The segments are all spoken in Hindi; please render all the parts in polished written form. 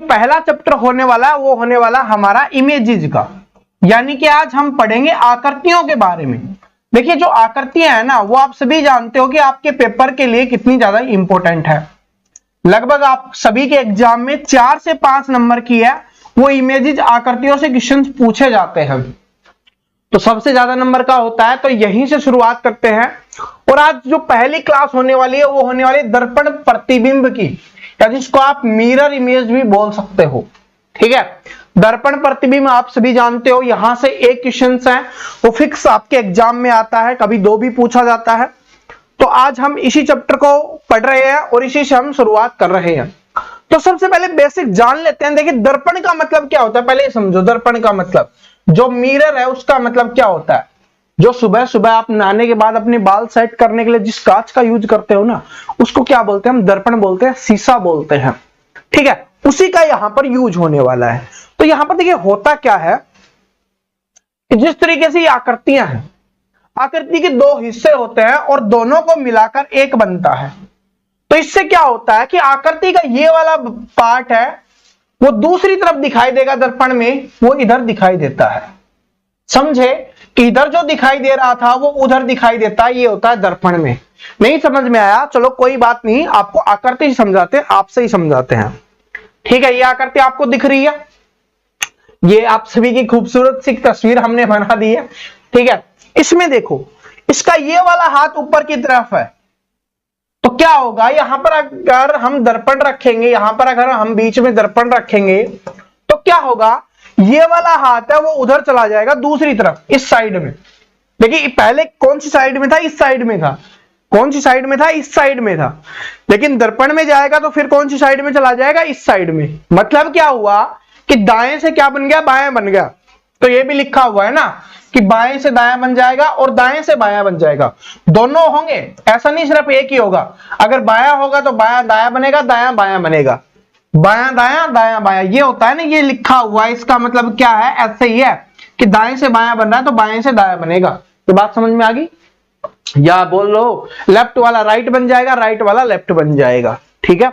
पहला चैप्टर होने वाला है वो होने वाला हमारा इमेजेस का, यानी कि आज हम पढ़ेंगे आकृतियों के बारे में। देखिए जो आकृतियां हैं ना वो आप सभी जानते हो कि आपके पेपर के लिए कितनी ज्यादा इंपॉर्टेंट है। लगभग आप सभी के एग्जाम में 4 से 5 नंबर की है वो इमेजेस आकृतियों से क्वेश्चन पूछे जाते हैं, तो सबसे ज्यादा नंबर का होता है। तो यहीं से शुरुआत करते हैं। और आज जो पहली क्लास होने वाली है वो होने वाली है दर्पण प्रतिबिंब की, या जिसको आप मिरर इमेज भी बोल सकते हो। ठीक है, दर्पण प्रतिबिंब आप सभी जानते हो, यहां से एक क्वेश्चन है वो फिक्स आपके एग्जाम में आता है, कभी 2 भी पूछा जाता है। तो आज हम इसी चैप्टर को पढ़ रहे हैं और इसी से हम शुरुआत कर रहे हैं। तो सबसे पहले बेसिक जान लेते हैं। देखिए दर्पण का मतलब क्या होता है, पहले समझो। दर्पण का मतलब, जो मिरर है उसका मतलब क्या होता है। जो सुबह सुबह आप नहाने के बाद अपने बाल सेट करने के लिए जिस कांच का यूज करते हो ना, उसको क्या बोलते हैं हम, दर्पण बोलते हैं, शीशा बोलते हैं। ठीक है, उसी का यहां पर यूज होने वाला है। तो यहां पर देखिए होता क्या है, जिस तरीके से ये आकृतियां हैं, आकृति के 2 हिस्से होते हैं और दोनों को मिलाकर एक बनता है। तो इससे क्या होता है कि आकृति का ये वाला पार्ट है वो दूसरी तरफ दिखाई देगा दर्पण में, वो इधर दिखाई देता है। समझे कि इधर जो दिखाई दे रहा था वो उधर दिखाई देता है, ये होता है दर्पण में। नहीं समझ में आया, चलो कोई बात नहीं, आपको आकृति समझाते हैं, आपसे ही समझाते हैं। ठीक है, ये आकृति आपको दिख रही है, ये आप सभी की खूबसूरत सी तस्वीर हमने बना दी है। ठीक है, इसमें देखो इसका ये वाला हाथ ऊपर की तरफ है, तो क्या होगा, यहां पर अगर हम दर्पण रखेंगे, यहां पर अगर हम बीच में दर्पण रखेंगे तो क्या होगा, ये वाला हाथ है वो उधर चला जाएगा दूसरी तरफ, इस साइड में। देखिए पहले कौन सी साइड में था, इस साइड में था। कौन सी साइड में था, इस साइड में था। लेकिन दर्पण में जाएगा तो फिर कौन सी साइड में चला जाएगा, इस साइड में। मतलब क्या हुआ कि दाएं से क्या बन गया, बायां बन गया। तो ये भी लिखा हुआ है ना कि बाएं से दायां बन जाएगा और दाएं से बायां बन जाएगा, दोनों होंगे, ऐसा नहीं सिर्फ एक ही होगा। अगर बायां होगा तो बायां दायां बनेगा, दायां बायां बनेगा, बायां दायां दायां बायां, ये होता है ना, ये लिखा हुआ है। इसका मतलब क्या है, ऐसे ही है कि दाएं से बायां बन रहा है तो बाएं से दायां बनेगा। तो बात समझ में आ गई, या बोल लो लेफ्ट वाला राइट बन जाएगा, राइट वाला लेफ्ट बन जाएगा। ठीक है,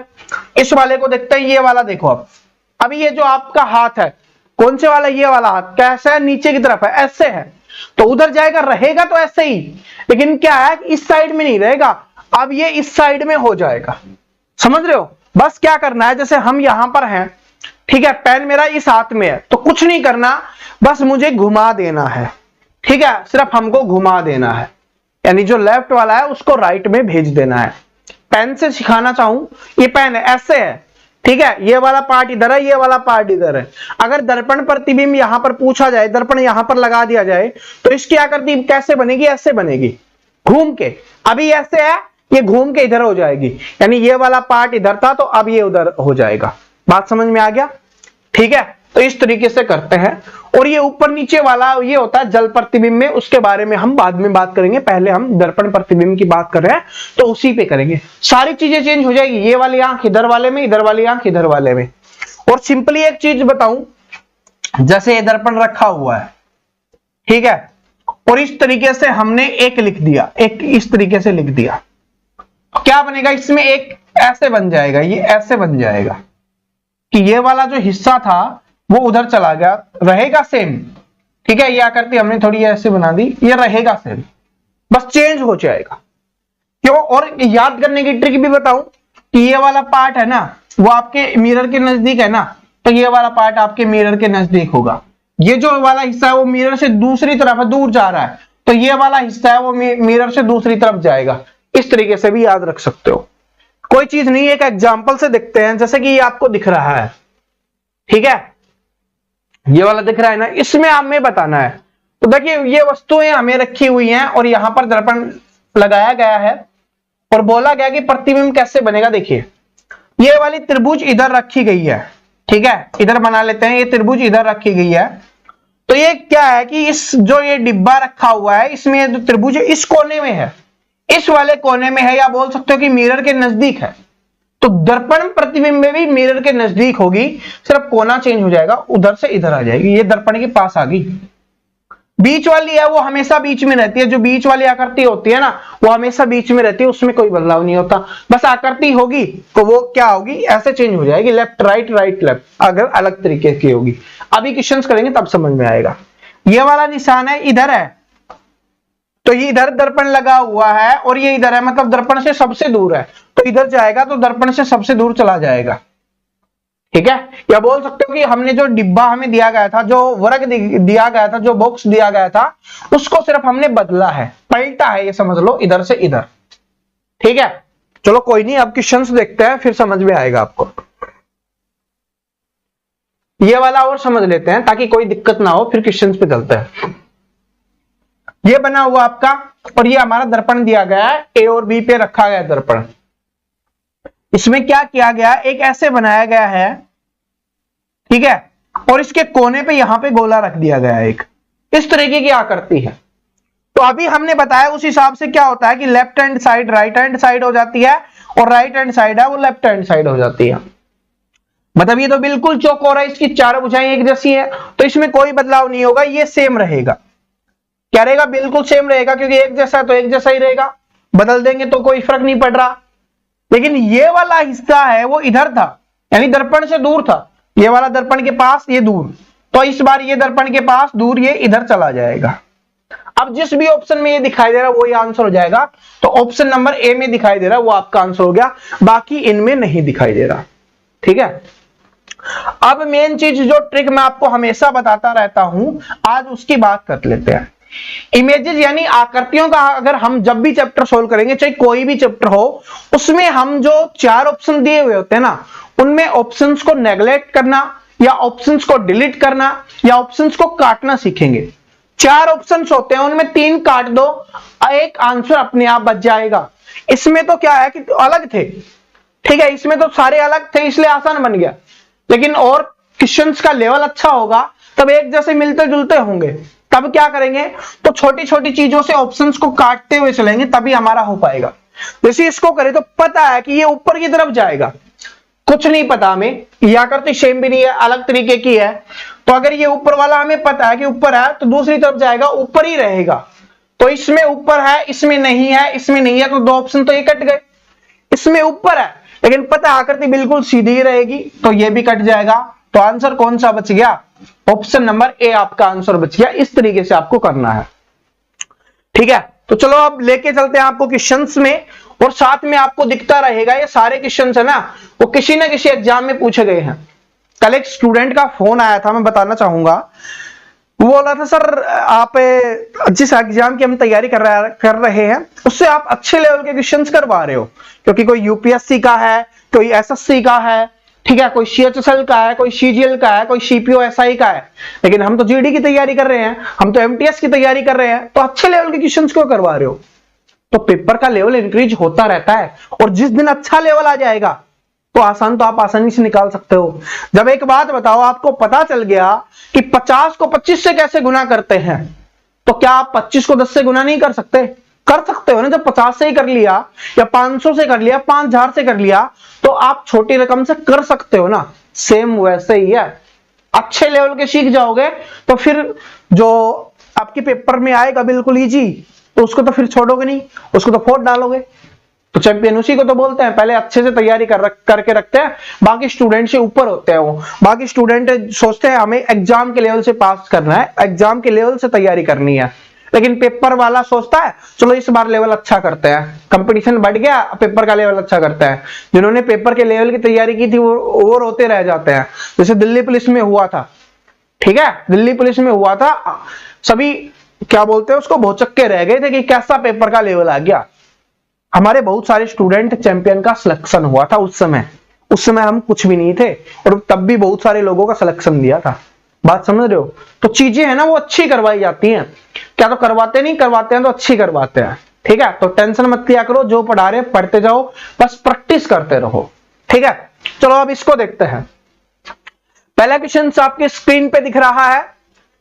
इस वाले को देखते हैं, ये वाला देखो। अब ये जो आपका हाथ है, कौन से वाला, ये वाला हाथ कैसा है, नीचे की तरफ है, ऐसे है, तो उधर जाएगा, रहेगा तो ऐसे ही। लेकिन क्या है, इस साइड में नहीं रहेगा, अब ये इस साइड में हो जाएगा। समझ रहे हो, बस क्या करना है, जैसे हम यहां पर हैं, ठीक है, पेन मेरा इस हाथ में है, तो कुछ नहीं करना, बस मुझे घुमा देना है। ठीक है, सिर्फ हमको घुमा देना है, यानी जो लेफ्ट वाला है उसको राइट में भेज देना है। पेन से सिखाना चाहूं, ये पेन है, ऐसे है, ठीक है, ये वाला पार्ट इधर है, ये वाला पार्ट इधर है। अगर दर्पण प्रतिबिंब यहां पर पूछा जाए, दर्पण यहां पर लगा दिया जाए, तो इसकी आकृति कैसे बनेगी, ऐसे बनेगी, घूम के। अभी ऐसे है, ये घूम के इधर हो जाएगी, यानी ये वाला पार्ट इधर था तो अब ये उधर हो जाएगा। बात समझ में आ गया। ठीक है, तो इस तरीके से करते हैं। और ये ऊपर नीचे वाला ये होता है जल प्रतिबिंब में, उसके बारे में हम बाद में बात करेंगे। पहले हम दर्पण प्रतिबिंब की बात कर रहे हैं तो उसी पे करेंगे। सारी चीजें चेंज हो जाएगी, ये वाली आंख इधर वाले में, इधर वाली आंख इधर वाले में। और सिंपली एक चीज बताऊं, जैसे ये दर्पण रखा हुआ है, ठीक है, और इस तरीके से हमने एक लिख दिया, एक इस तरीके से लिख दिया, क्या बनेगा, इसमें एक ऐसे बन जाएगा, ये ऐसे बन जाएगा कि ये वाला जो हिस्सा था वो उधर चला गया, रहेगा सेम। ठीक है, ये आकृति हमने थोड़ी ऐसे बना दी, ये रहेगा सेम, बस चेंज हो जाएगा। क्यों, और याद करने की ट्रिक भी बताऊं कि ये वाला पार्ट है ना वो आपके मिरर के नजदीक है ना, तो ये वाला पार्ट आपके मिरर के नजदीक होगा। ये जो वाला हिस्सा है वो मिरर से दूसरी तरफ है, दूर जा रहा है, तो ये वाला हिस्सा है वो मिरर से दूसरी तरफ जाएगा। इस तरीके से भी याद रख सकते हो, कोई चीज नहीं, एक एग्जाम्पल से देखते हैं। जैसे कि ये आपको दिख रहा है, ठीक है, ये वाला दिख रहा है ना, इसमें हमें बताना है। तो देखिए ये वस्तुएं हमें रखी हुई हैं और यहां पर दर्पण लगाया गया है और बोला गया कि प्रतिबिंब कैसे बनेगा। देखिए ये वाली त्रिभुज इधर रखी गई है, ठीक है, इधर बना लेते हैं, ये त्रिभुज इधर रखी गई है। तो ये क्या है कि इस जो ये डिब्बा रखा हुआ है, इसमें जो त्रिभुज है इस कोने में है, इस वाले कोने में है, या बोल सकते हो कि मिरर के नजदीक है। तो दर्पण प्रतिबिंब में भी मिरर के नजदीक होगी, सिर्फ कोना चेंज हो जाएगा, उधर से इधर आ जाएगी, ये दर्पण के पास आ गई। बीच वाली है वो हमेशा बीच में रहती है, जो बीच वाली आकृति होती है ना वो हमेशा बीच में रहती है, उसमें कोई बदलाव नहीं होता। बस आकृति होगी तो वो क्या होगी, ऐसे चेंज हो जाएगी, लेफ्ट राइट राइट लेफ्ट, अगर अलग तरीके की होगी। अभी क्वेश्चंस करेंगे तब समझ में आएगा। ये वाला निशान है इधर है, तो ये इधर दर्पण लगा हुआ है और ये इधर है, मतलब दर्पण से सबसे दूर है, तो इधर जाएगा तो दर्पण से सबसे दूर चला जाएगा। ठीक है, या बोल सकते हो कि हमने जो डिब्बा हमें दिया गया था, जो वर्ग दिया गया था, जो बॉक्स दिया गया था, उसको सिर्फ हमने बदला है, पलटा है, ये समझ लो, इधर से इधर। ठीक है, चलो कोई नहीं, अब क्वेश्चंस देखते हैं फिर समझ में आएगा आपको। ये वाला और समझ लेते हैं ताकि कोई दिक्कत ना हो, फिर क्वेश्चंस पे चलते हैं। ये बना हुआ आपका, और ये हमारा दर्पण दिया गया है, ए और बी पे रखा गया दर्पण। इसमें क्या किया गया, एक ऐसे बनाया गया है, ठीक है, और इसके कोने पे यहां पे गोला रख दिया गया है, एक इस तरीके की आकृति है। तो अभी हमने बताया उस हिसाब से क्या होता है कि left hand side right hand side हो जाती है, और राइट हैंड साइड है वो लेफ्ट हैंड साइड हो जाती है। मतलब ये तो बिल्कुल चौकोर है, इसकी चारों भुजाएं एक जैसी है, तो इसमें कोई बदलाव नहीं होगा, ये सेम रहेगा। क्या रहेगा, बिल्कुल सेम रहेगा, क्योंकि एक जैसा है तो एक जैसा ही रहेगा, बदल देंगे तो कोई फर्क नहीं पड़ रहा। लेकिन ये वाला हिस्सा है वो इधर था, यानी दर्पण से दूर था, ये वाला दर्पण के पास, ये दूर, तो इस बार ये दर्पण के पास दूर, ये इधर चला जाएगा। अब जिस भी ऑप्शन में ये दिखाई दे रहा है वो ये आंसर हो जाएगा। तो ऑप्शन नंबर ए में दिखाई दे रहा है वो आपका आंसर हो गया, बाकी इनमें नहीं दिखाई दे रहा। ठीक है, अब मेन चीज जो ट्रिक मैं आपको हमेशा बताता रहता हूं, आज उसकी बात कर लेते हैं। इमेजेस यानी आकृतियों का अगर हम जब भी चैप्टर सोल्व करेंगे, चाहे कोई भी चैप्टर हो, उसमें हम जो 4 ऑप्शन दिए हुए होते हैं ना, उनमें ऑप्शंस को नेग्लेक्ट करना या ऑप्शंस को डिलीट करना या ऑप्शंस को काटना सीखेंगे। 4 ऑप्शंस होते हैं, उनमें 3 काट दो, एक आंसर अपने आप बच जाएगा। इसमें तो क्या है कि अलग थे, ठीक है, इसमें तो सारे अलग थे इसलिए आसान बन गया, लेकिन और क्वेश्चंस का लेवल अच्छा होगा तब एक जैसे मिलते जुलते होंगे, तब क्या करेंगे, तो छोटी छोटी चीजों से ऑप्शंस को काटते हुए चलेंगे, तभी हमारा हो पाएगा। जैसे इसको करें तो पता है कि ये ऊपर की तरफ जाएगा, कुछ नहीं पता हमें, ये आकृति सेम भी नहीं है, अलग तरीके की है, तो अगर ये ऊपर वाला हमें पता है कि ऊपर है तो दूसरी तरफ जाएगा, ऊपर ही रहेगा। तो इसमें ऊपर है, इसमें नहीं है, इसमें नहीं है, तो 2 ऑप्शन तो ये कट गए। इसमें ऊपर है लेकिन पता आकृति बिल्कुल सीधी ही रहेगी, तो ये भी कट जाएगा। तो आंसर कौन सा बच गया, ऑप्शन नंबर ए आपका आंसर बच गया। इस तरीके से आपको करना है। ठीक है, तो चलो अब लेके चलते हैं आपको क्वेश्चंस में, और साथ में आपको दिखता रहेगा ये सारे क्वेश्चंस है ना, वो किसी ना किसी एग्जाम में पूछे गए हैं। कल एक स्टूडेंट का फोन आया था, मैं बताना चाहूंगा, वो बोल रहा था सर आप जिस एग्जाम की हम तैयारी कर रहे हैं उससे आप अच्छे लेवल के क्वेश्चंस करवा रहे हो, क्योंकि कोई यूपीएससी का है, कोई एसएससी का है, ठीक है, कोई सीएचएसएल का है, कोई सीजीएल का है, कोई सीपीओ एसआई का है, लेकिन हम तो जीडी की तैयारी कर रहे हैं, हम तो एमटीएस की तैयारी कर रहे हैं, तो अच्छे लेवल के क्वेश्चंस क्यों करवा रहे हो। तो पेपर का लेवल इंक्रीज होता रहता है, और जिस दिन अच्छा लेवल आ जाएगा तो आसान तो आप आसानी से निकाल सकते हो। जब एक बात बताओ, आपको पता चल गया कि 50 को 25 से कैसे गुना करते हैं, तो क्या आप 25 को 10 से गुना नहीं कर सकते, कर सकते हो ना। जब 50 से ही कर लिया या 500 से कर लिया, 5000 से कर लिया, तो आप छोटी रकम से कर सकते हो ना। सेम वैसे ही है, अच्छे लेवल के सीख जाओगे तो फिर जो आपके पेपर में आएगा बिल्कुल इजी, तो उसको तो फिर छोड़ोगे नहीं, उसको तो फोड़ डालोगे। तो चैंपियन उसी को तो बोलते हैं, पहले अच्छे से तैयारी करके रखते हैं, बाकी स्टूडेंट से ऊपर होते हैं वो। बाकी स्टूडेंट सोचते हैं हमें एग्जाम के लेवल से पास करना है, एग्जाम के लेवल से तैयारी करनी है, लेकिन पेपर वाला सोचता है चलो इस बार लेवल अच्छा करते हैं, कंपटीशन बढ़ गया, पेपर का लेवल अच्छा करते हैं। जिन्होंने पेपर के लेवल की तैयारी की थी वो रोते रह जाते हैं। जैसे दिल्ली पुलिस में हुआ था, ठीक है, दिल्ली पुलिस में हुआ था, सभी क्या बोलते हैं उसको भौचक्के रह गए थे कि कैसा पेपर का लेवल आ गया। हमारे बहुत सारे स्टूडेंट चैंपियन का सिलेक्शन हुआ था उस समय हम कुछ भी नहीं थे, और तब भी बहुत सारे लोगों का सिलेक्शन दिया था। बात समझ रहे हो। तो चीजें है ना वो अच्छी करवाई जाती हैं, क्या तो करवाते नहीं, करवाते हैं तो अच्छी करवाते हैं। ठीक है, तो टेंशन मत लिया करो, जो पढ़ा रहे पढ़ते जाओ, बस प्रैक्टिस करते रहो। ठीक है, चलो अब इसको देखते हैं। पहला क्वेश्चन आपके स्क्रीन पे दिख रहा है,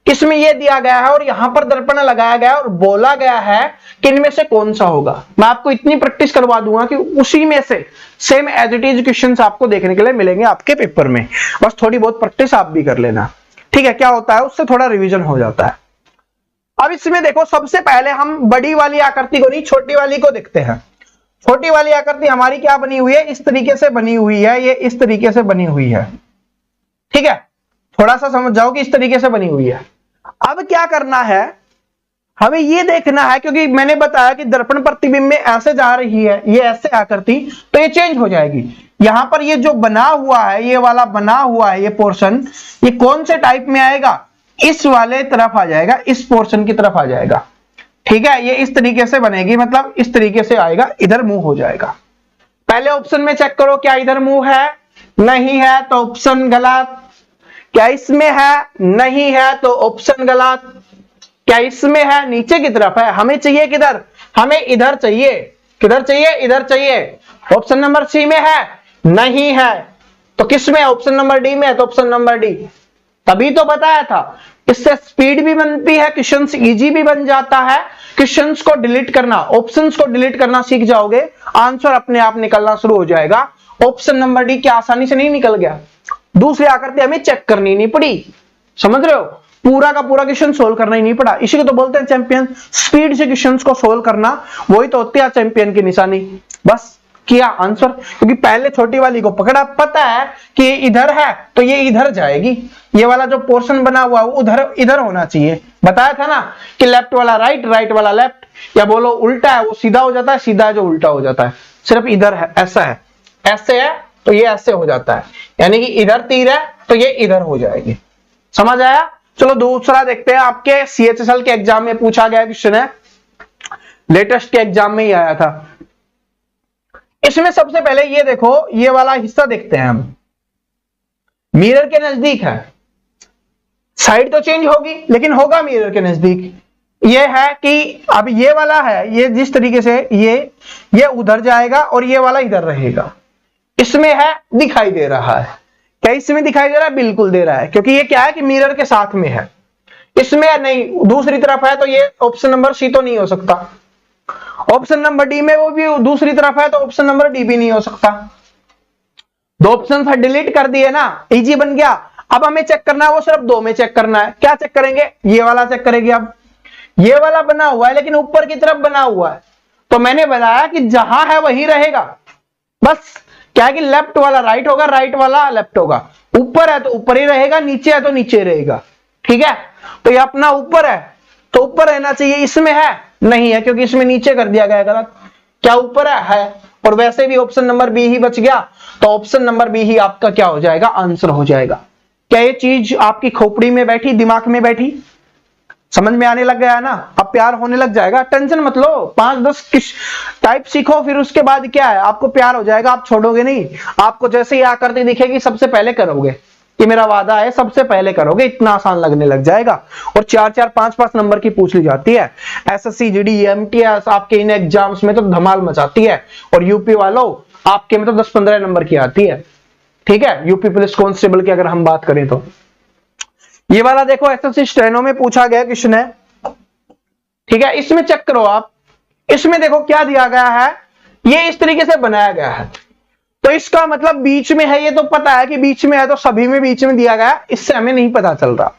इसमें यह दिया गया है और यहां पर दर्पण लगाया गया है और बोला गया है कि इनमें से कौन सा होगा। मैं आपको इतनी प्रैक्टिस करवा दूंगा कि उसी में से same as it is questions आपको देखने के लिए मिलेंगे आपके पेपर में, बस थोड़ी बहुत प्रैक्टिस आप भी कर लेना। ठीक है, क्या होता है उससे थोड़ा रिवीजन हो जाता है। अब इसमें देखो सबसे पहले हम बड़ी वाली आकृति को नहीं छोटी वाली को देखते हैं। छोटी वाली आकृति हमारी क्या बनी हुई है, इस तरीके से बनी हुई है, ये इस तरीके से बनी हुई है, ठीक है, थोड़ा सा समझ जाओ कि इस तरीके से बनी हुई है। अब क्या करना है, हमें ये देखना है, क्योंकि मैंने बताया कि दर्पण प्रतिबिंब में ऐसे जा रही है, ये ऐसे आकृति, तो ये चेंज हो जाएगी। यहां पर ये जो बना हुआ है, ये वाला बना हुआ है, ये पोर्शन, ये कौन से टाइप में आएगा, इस वाले तरफ आ जाएगा, इस पोर्शन की तरफ आ जाएगा, ठीक है। ये इस तरीके से बनेगी, मतलब इस तरीके से आएगा, इधर मूव हो जाएगा। पहले ऑप्शन में चेक करो, क्या इधर मूव है, नहीं है तो ऑप्शन गलत। क्या इसमें है, नहीं है तो ऑप्शन गलत। क्या इसमें है, नीचे की तरफ है, हमें चाहिए किधर, हमें इधर चाहिए, किधर चाहिए, इधर चाहिए। ऑप्शन नंबर सी में है, नहीं है तो किस में, ऑप्शन नंबर डी में है, तो ऑप्शन नंबर डी। तभी तो बताया था, इससे स्पीड भी बनती है, क्वेश्चंस इजी भी बन जाता है। क्वेश्चंस को डिलीट करना, ऑप्शंस को डिलीट करना सीख जाओगे, आंसर अपने आप निकलना शुरू हो जाएगा। ऑप्शन नंबर डी क्या आसानी से नहीं निकल गया। दूसरी आकृति हमें चेक करनी नहीं पड़ी, समझ रहे हो, पूरा का पूरा क्वेश्चन सोल्व करना ही नहीं पड़ा। इसी को तो बोलते हैं चैंपियन, स्पीड से क्वेश्चंस को सोल्व करना, वही तो होती है चैंपियन की निशानी। बस किया आंसर, क्योंकि पहले छोटी वाली को पकड़ा, पता है कि ये इधर है तो ये इधर जाएगी, ये वाला जो पोर्शन बना हुआ वो उधर इधर होना चाहिए। बताया था ना कि लेफ्ट वाला राइट, राइट वाला लेफ्ट, या बोलो उल्टा है वो सीधा हो जाता है, सीधा है जो उल्टा हो जाता है। सिर्फ इधर है, ऐसा है, ऐसे है तो ये ऐसे हो जाता है, यानी कि इधर तीर है तो ये इधर हो जाएगी। समझ आया। चलो दूसरा देखते हैं, आपके CHSL के एग्जाम में पूछा गया क्वेश्चन है, लेटेस्ट के एग्जाम में ही आया था। इसमें सबसे पहले ये देखो, ये वाला हिस्सा देखते हैं हम, मिरर के नजदीक है, साइड तो चेंज होगी लेकिन होगा मिरर के नजदीक। ये है कि अब ये वाला है, ये जिस तरीके से ये उधर जाएगा और ये वाला इधर रहेगा। इसमें है, दिखाई दे रहा है, क्या इसमें दिखाई दे रहा है, बिल्कुल दे रहा है, क्योंकि ये क्या है कि मिरर के साथ में है। इसमें नहीं, दूसरी तरफ है, तो ये ऑप्शन नंबर सी तो नहीं हो सकता। ऑप्शन नंबर डी में वो भी दूसरी तरफ है, तो ऑप्शन नंबर डी भी नहीं हो सकता। दो ऑप्शन डिलीट कर दिए ना, इजी बन गया। अब हमें चेक करना है, वो सिर्फ दो में चेक करना है। क्या चेक करेंगे, ये वाला चेक करेंगे। अब ये वाला बना हुआ है लेकिन ऊपर की तरफ बना हुआ है, तो मैंने बताया कि जहां है वहीं रहेगा। बस क्या है कि लेफ्ट वाला राइट होगा, राइट वाला लेफ्ट होगा। ऊपर है तो ऊपर ही रहेगा, नीचे है तो नीचे रहेगा, ठीक है। तो ये अपना ऊपर है तो ऊपर रहना चाहिए, इसमें है नहीं है क्योंकि इसमें नीचे कर दिया गया गलत। क्या ऊपर है, और वैसे भी ऑप्शन नंबर बी ही बच गया, तो ऑप्शन नंबर बी ही आपका क्या हो जाएगा, आंसर हो जाएगा। क्या ये चीज आपकी खोपड़ी में बैठी, दिमाग में बैठी, समझ में आने लग गया है ना। अब प्यार होने लग जाएगा, टेंशन मत लो, 5-10 किस टाइप सीखो, फिर उसके बाद क्या है, आपको प्यार हो जाएगा, आप छोड़ोगे नहीं। आपको जैसे ही आकृति दिखेगी सबसे पहले करोगे, ये मेरा वादा है, सबसे पहले करोगे, इतना आसान लगने लग जाएगा। और 4-4, 5-5 नंबर की पूछ ली जाती है। SSC, GD, MTS आपके इन एग्जाम्स में तो धमाल मचाती है, और यूपी वालों आपके में तो 10-15 नंबर की आती है, ठीक है। यूपी पुलिस कांस्टेबल की अगर हम बात करें तो ये वाला देखो, SSC स्टेनो में पूछा गया क्वेश्चन है, ठीक है। इसमें चेक करो आप, इसमें देखो क्या दिया गया है, ये इस तरीके से बनाया गया है, तो इसका मतलब बीच में है, ये तो पता है कि बीच में है, तो सभी में बीच में दिया गया, इससे हमें नहीं पता चल रहा।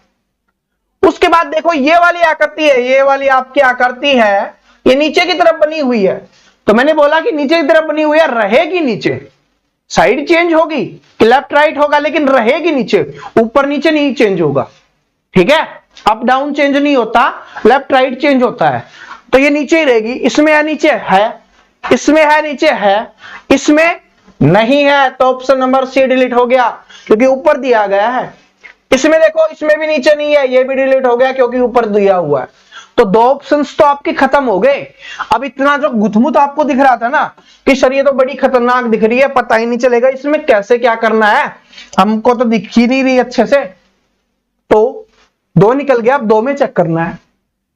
उसके बाद देखो ये वाली आकृति है, ये वाली आपकी आकृति है, ये नीचे की तरफ बनी हुई है, तो मैंने बोला कि नीचे की तरफ बनी हुई है, रहेगी नीचे, साइड चेंज होगी कि लेफ्ट राइट होगा लेकिन रहेगी नीचे, ऊपर नीचे नहीं चेंज होगा, ठीक है। अप डाउन चेंज नहीं होता, लेफ्ट राइट चेंज होता है, तो ये नीचे ही रहेगी। इसमें है नीचे है, इसमें है नीचे है, इसमें नहीं है, तो ऑप्शन नंबर सी डिलीट हो गया क्योंकि ऊपर दिया गया है। इसमें देखो, इसमें भी नीचे नहीं है, ये भी डिलीट हो गया क्योंकि ऊपर दिया हुआ है। तो दो ऑप्शंस तो आपके खत्म हो गए। अब इतना जो गुथमुत आपको दिख रहा था ना कि सर ये तो बड़ी खतरनाक दिख रही है, पता ही नहीं चलेगा इसमें कैसे क्या करना है, हमको तो दिख ही नहीं रही अच्छे से, तो दो निकल गया, अब दो में चेक करना है।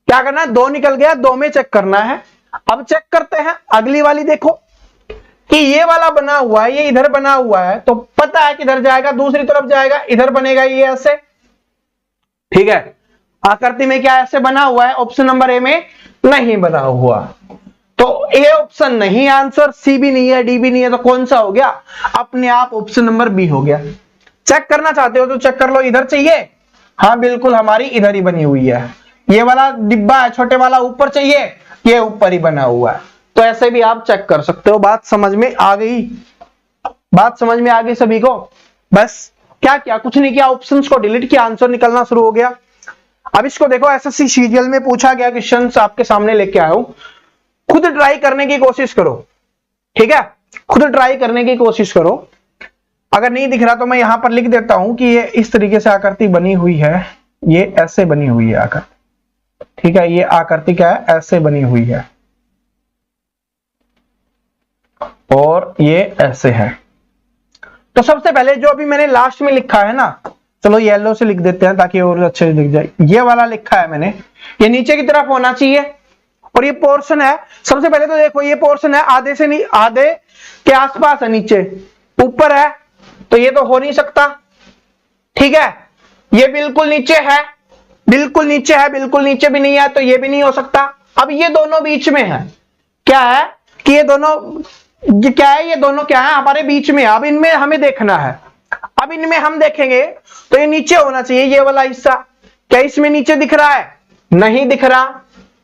क्या करना है, दो निकल गया, दो में चेक करना है। अब चेक करते हैं अगली वाली, देखो कि ये वाला बना हुआ है, ये इधर बना हुआ है, तो पता है किधर जाएगा, दूसरी तरफ जाएगा, इधर बनेगा ये ऐसे, ठीक है। आकृति में क्या ऐसे बना हुआ है, ऑप्शन नंबर ए में नहीं बना हुआ, तो ए ऑप्शन नहीं, आंसर सी भी नहीं है, डी भी नहीं है, तो कौन सा हो गया, अपने आप ऑप्शन नंबर बी हो गया। चेक करना चाहते हो तो चेक कर लो, इधर चाहिए, हाँ बिल्कुल हमारी इधर ही बनी हुई है, ये वाला डिब्बा है छोटे वाला ऊपर चाहिए, ये ऊपर ही बना हुआ है। तो ऐसे भी आप चेक कर सकते हो। बात समझ में आ गई? बात समझ में आ गई सभी को? बस क्या किया, कुछ नहीं किया, ऑप्शंस को डिलीट किया, आंसर निकलना शुरू हो गया। अब इसको देखो, एसएससी सीजीएल में पूछा गया क्वेश्चन आपके सामने लेके आया हूं, खुद ट्राई करने की कोशिश करो, ठीक है? खुद ट्राई करने की कोशिश करो। अगर नहीं दिख रहा तो मैं यहां पर लिख देता हूं कि ये इस तरीके से आकृति बनी हुई है, ये ऐसे बनी हुई है आकृति, ठीक है? ये आकृति क्या है, ऐसे बनी हुई है और ये ऐसे है। तो सबसे पहले जो अभी मैंने लास्ट में लिखा है ना, चलो येलो से लिख देते हैं ताकि और अच्छे से दिख जाए। ये वाला लिखा है मैंने, ये नीचे की तरफ होना चाहिए और ये पोर्शन है। सबसे पहले तो देखो ये पोर्शन है आधे से नहीं, आधे के आसपास है, नीचे ऊपर है तो ये तो हो नहीं सकता, ठीक है? ये बिल्कुल नीचे है, बिल्कुल नीचे है, बिल्कुल नीचे भी नहीं है तो ये भी नहीं हो सकता। अब ये दोनों बीच में है, क्या है कि ये दोनों क्या है, ये दोनों क्या है, हमारे बीच में। अब इनमें हमें देखना है, अब इनमें हम देखेंगे तो ये नीचे होना चाहिए, ये वाला हिस्सा। क्या इसमें नीचे दिख रहा है? नहीं दिख रहा।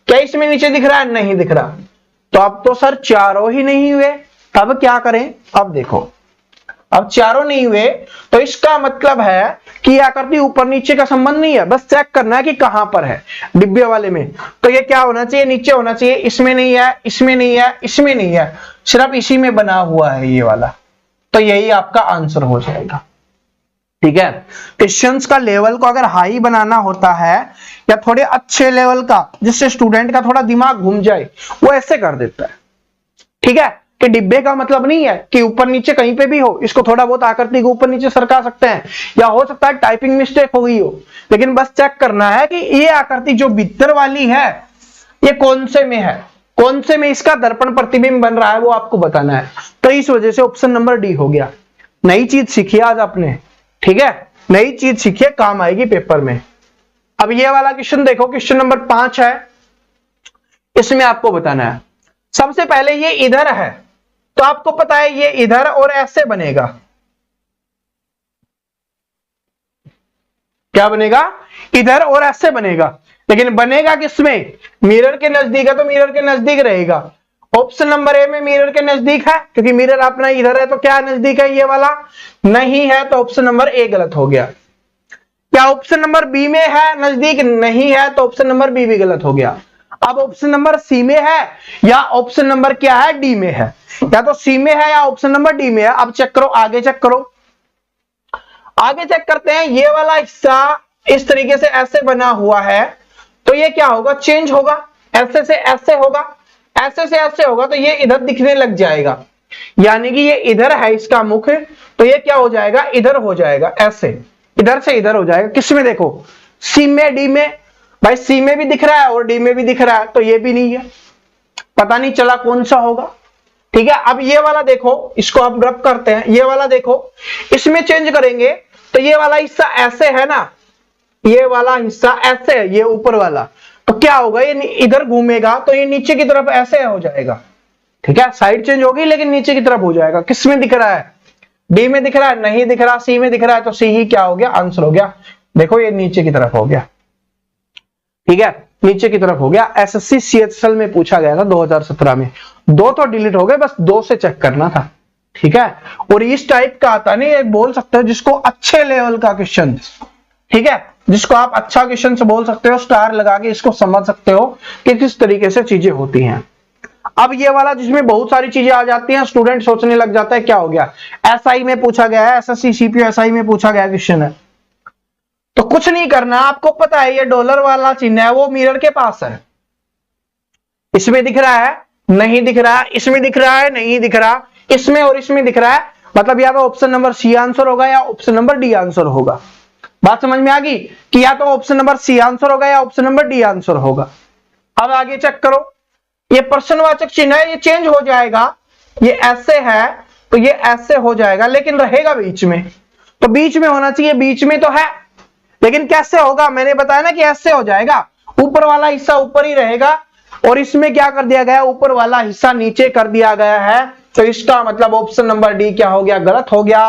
क्या इसमें नीचे दिख रहा है? नहीं दिख रहा। तो अब तो सर चारों ही नहीं हुए, अब क्या करें? अब देखो, अब चारों नहीं हुए तो इसका मतलब है कि आकृति ऊपर नीचे का संबंध नहीं है, बस चेक करना है कि कहां पर है डिब्बे वाले में। तो ये क्या होना चाहिए? नीचे होना चाहिए, इसमें नहीं है, इसमें नहीं है, इसमें नहीं है, सिर्फ इसी में बना हुआ है ये वाला। तो यही आपका आंसर हो जाएगा, ठीक है? क्वेश्चंस का लेवल को अगर हाई बनाना होता है या थोड़े अच्छे लेवल का, जिससे स्टूडेंट का थोड़ा दिमाग घूम जाए, वो ऐसे कर देता है, ठीक है? कि डिब्बे का मतलब नहीं है कि ऊपर नीचे कहीं पे भी हो, इसको थोड़ा बहुत आकृति को ऊपर नीचे सरका सकते हैं, या हो सकता है टाइपिंग मिस्टेक हो गई हो, लेकिन बस चेक करना है कि ये आकृति जो भीतर वाली है ये कौन से में है, कौन से में इसका दर्पण प्रतिबिंब बन रहा है, वो आपको बताना है। तो इस वजह से ऑप्शन नंबर डी हो गया। नई चीज सीखी आज आपने, ठीक है? नई चीज सीखिए, काम आएगी पेपर में। अब ये वाला क्वेश्चन देखो, क्वेश्चन नंबर 5 है, इसमें आपको बताना है। सबसे पहले ये इधर है तो आपको पता है ये इधर और ऐसे बनेगा, क्या बनेगा? इधर और ऐसे बनेगा, लेकिन बनेगा किसमें? मिरर के नजदीक है तो मिरर के नजदीक रहेगा। ऑप्शन नंबर ए में मिरर के नजदीक है, क्योंकि मिरर अपना इधर है तो क्या नजदीक है? ये वाला नहीं है, तो ऑप्शन नंबर ए गलत हो गया। क्या ऑप्शन नंबर बी में है, नजदीक नहीं है, तो ऑप्शन नंबर बी भी गलत हो गया। अब ऑप्शन नंबर सी में है या ऑप्शन नंबर क्या है? डी में है। या तो सी में है या ऑप्शन नंबर डी में है। अब चेक करो, आगे चेक करो, आगे चेक करते हैं। ये वाला हिस्सा इस तरीके से ऐसे बना हुआ है तो ये क्या होगा? चेंज होगा, ऐसे से ऐसे होगा, ऐसे से ऐसे होगा, तो ये इधर दिखने लग जाएगा, यानी कि ये इधर है इसका मुख, तो ये क्या हो जाएगा? इधर हो जाएगा, ऐसे इधर से इधर हो जाएगा। किसमें देखो? सी में, डी में। भाई सी में भी दिख रहा है और डी में भी दिख रहा है, तो ये भी नहीं है, पता नहीं चला कौन सा होगा, ठीक है? अब ये वाला देखो, इसको हम रब करते हैं, ये वाला देखो, इसमें चेंज करेंगे तो ये वाला हिस्सा ऐसे है ना, ये वाला हिस्सा ऐसे है, ये ऊपर वाला, तो क्या होगा? ये इधर घूमेगा तो ये नीचे की तरफ ऐसे हो जाएगा, ठीक है? साइड चेंज होगी लेकिन नीचे की तरफ हो जाएगा। किसमें दिख रहा है? डी में दिख रहा है? नहीं दिख रहा। सी में दिख रहा है, तो सी ही क्या हो गया? आंसर हो गया। देखो ये नीचे की तरफ हो गया, ठीक है? नीचे की तरफ हो गया। एसएससी सीएचएल में पूछा गया था 2017 में। 2 तो डिलीट हो गए, बस 2 से चेक करना था, ठीक है? और इस टाइप का आता नहीं, ये बोल सकते हो जिसको अच्छे लेवल का क्वेश्चन, ठीक है, जिसको आप अच्छा क्वेश्चन से बोल सकते हो, स्टार लगा के इसको समझ सकते हो कि किस तरीके से चीजें होती हैं। अब ये वाला जिसमें बहुत सारी चीजें आ जाती हैं, स्टूडेंट सोचने लग जाता है क्या हो गया, एसआई में पूछा गया है, एसएससी सीपीयू एसआई में पूछा गया क्वेश्चन है। तो कुछ नहीं करना, आपको पता है ये डॉलर वाला चिन्ह है वो मिरर के पास है। इसमें दिख रहा है, नहीं दिख रहा, इसमें दिख रहा है, नहीं दिख रहा, इसमें और इसमें दिख रहा है, मतलब या तो ऑप्शन नंबर सी आंसर होगा या ऑप्शन नंबर डी आंसर होगा। बात समझ में आ गई कि या तो ऑप्शन नंबर सी आंसर होगा या ऑप्शन नंबर डी आंसर होगा। अब आगे चेक करो, ये प्रश्नवाचक चिन्ह है, ये चेंज हो जाएगा, ये ऐसे है तो ये ऐसे हो जाएगा, लेकिन रहेगा बीच में, तो बीच में होना चाहिए, बीच में तो है, लेकिन कैसे होगा? मैंने बताया ना कि ऐसे हो जाएगा, ऊपर वाला हिस्सा ऊपर ही रहेगा और इसमें क्या कर दिया गया? ऊपर वाला हिस्सा नीचे कर दिया गया है, तो इसका मतलब ऑप्शन नंबर डी क्या हो गया? गलत हो गया।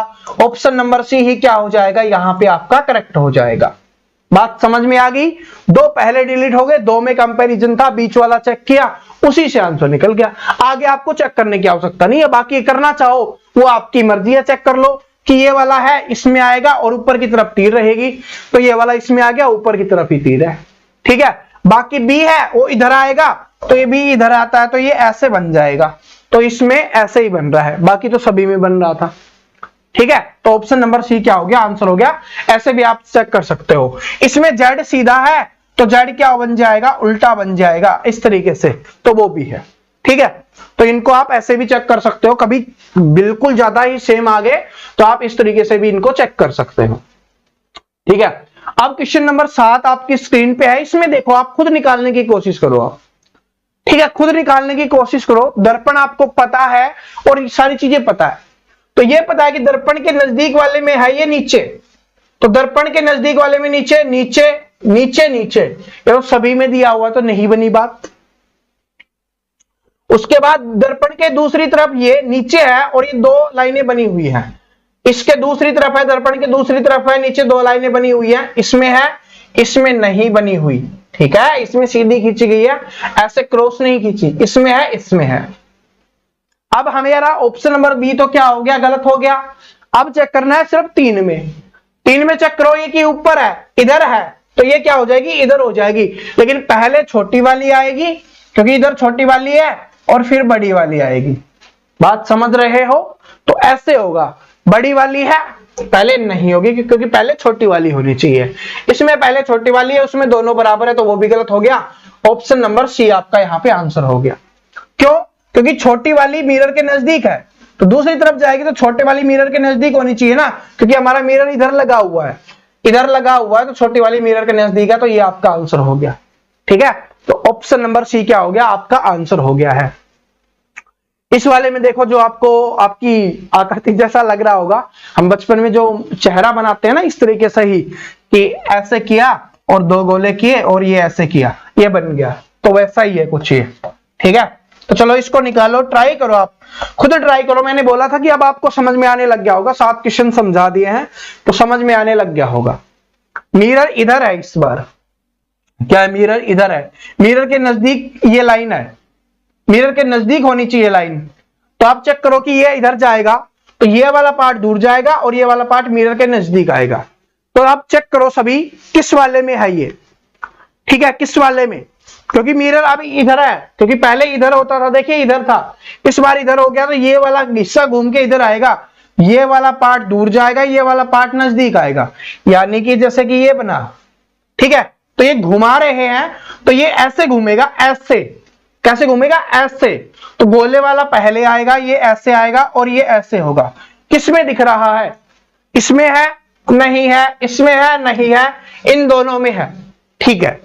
ऑप्शन नंबर सी ही क्या हो जाएगा? यहां पे आपका करेक्ट हो जाएगा। बात समझ में आ गई? दो पहले डिलीट हो गए, दो में कंपैरिजन था, बीच वाला चेक किया, उसी से आंसर निकल गया। आगे आपको चेक करने की आवश्यकता नहीं है, बाकी करना चाहो वो आपकी मर्जी है। चेक कर लो कि ये वाला है इसमें आएगा और ऊपर की तरफ तीर रहेगी, तो ये वाला इसमें आ गया, ऊपर की तरफ ही तीर है, ठीक है। बाकी बी है वो इधर आएगा, तो ये बी इधर आता है, तो ये ऐसे बन जाएगा, तो इसमें ऐसे ही बन रहा है, बाकी तो सभी में बन रहा था, ठीक है। तो ऑप्शन नंबर सी क्या हो गया? आंसर हो गया। ऐसे भी आप चेक कर सकते हो। इसमें जेड सीधा है, तो जेड क्या बन जाएगा? उल्टा बन जाएगा इस तरीके से, तो वो भी है, ठीक है। तो इनको आप ऐसे भी चेक कर सकते हो, कभी बिल्कुल ज्यादा ही सेम आ गए तो आप इस तरीके से भी इनको चेक कर सकते हो, ठीक है। अब क्वेश्चन नंबर 7 आपकी स्क्रीन पे है, इसमें देखो आप खुद निकालने की कोशिश करो आप, ठीक है, खुद निकालने की कोशिश करो। दर्पण आपको पता है और सारी चीजें पता है, तो ये पता है कि दर्पण के नजदीक वाले में है ये नीचे, तो दर्पण के नजदीक वाले में नीचे नीचे नीचे नीचे, ये तो सभी में दिया हुआ, तो नहीं बनी बात। उसके बाद दर्पण के दूसरी तरफ ये नीचे है और ये दो लाइनें बनी हुई हैं, इसके दूसरी तरफ है, दर्पण के दूसरी तरफ है, नीचे दो लाइनें बनी हुई हैं, इसमें है, इसमें नहीं बनी हुई, ठीक है। इसमें सीधी खींची गई है, ऐसे क्रॉस नहीं खींची, इसमें है, इसमें है। अब हमें ऑप्शन नंबर बी तो क्या हो गया? गलत हो गया। अब चेक करना है सिर्फ 3 में, 3 में चेक करो, ये कि ऊपर है, इधर है, तो ये क्या हो जाएगी? इधर हो जाएगी, लेकिन पहले छोटी वाली आएगी क्योंकि इधर छोटी वाली है और फिर बड़ी वाली आएगी। बात समझ रहे हो? तो ऐसे होगा, बड़ी वाली है पहले नहीं होगी क्योंकि पहले छोटी वाली होनी चाहिए, इसमें पहले छोटी वाली है, उसमें दोनों बराबर है, तो वो भी गलत हो गया। ऑप्शन नंबर सी आपका यहाँ पे आंसर हो गया। क्यों? क्योंकि छोटी वाली मिरर के नजदीक है, तो दूसरी तरफ जाएगी तो छोटे वाली मिरर के नजदीक होनी चाहिए ना, क्योंकि हमारा मिरर इधर लगा हुआ है, इधर लगा हुआ है, तो छोटी वाली मिरर के नजदीक है, तो ये आपका आंसर हो गया, ठीक है। तो ऑप्शन नंबर सी क्या हो गया? आपका आंसर हो गया है। इस वाले में देखो, जो आपको आपकी आकृति जैसा लग रहा होगा, हम बचपन में जो चेहरा बनाते हैं ना इस तरीके से ही, कि ऐसे किया और दो गोले किए और ये ऐसे किया, ये बन गया, तो वैसा ही है कुछ ये, ठीक है। तो चलो इसको निकालो, ट्राई करो, आप खुद ट्राई करो। मैंने बोला था कि अब आपको समझ में आने लग गया होगा, 7 क्वेश्चन समझा दिए हैं तो समझ में आने लग गया होगा। मिरर इधर है, इस बार क्या है? मिरर इधर है, मिरर के नजदीक ये लाइन है, मिरर के नजदीक होनी चाहिए लाइन, तो आप चेक करो कि ये इधर जाएगा तो ये वाला पार्ट दूर जाएगा और ये वाला पार्ट मिरर के नजदीक आएगा। तो आप चेक करो सभी किस वाले में है ये, ठीक है, किस वाले में, क्योंकि मिरर अभी इधर है, क्योंकि पहले इधर होता था, देखिए इधर था, इस बार इधर हो गया, तो ये वाला हिस्सा घूम के इधर आएगा, ये वाला पार्ट दूर जाएगा, ये वाला पार्ट नजदीक आएगा, यानी कि जैसे कि ये बना, ठीक है। तो ये घुमा रहे हैं तो ये ऐसे घूमेगा, ऐसे कैसे घूमेगा? ऐसे, तो गोले वाला पहले आएगा, ये ऐसे आएगा और ये ऐसे होगा। किसमें दिख रहा है? इसमें है? नहीं है। इसमें है? नहीं है। इन दोनों में है, ठीक है।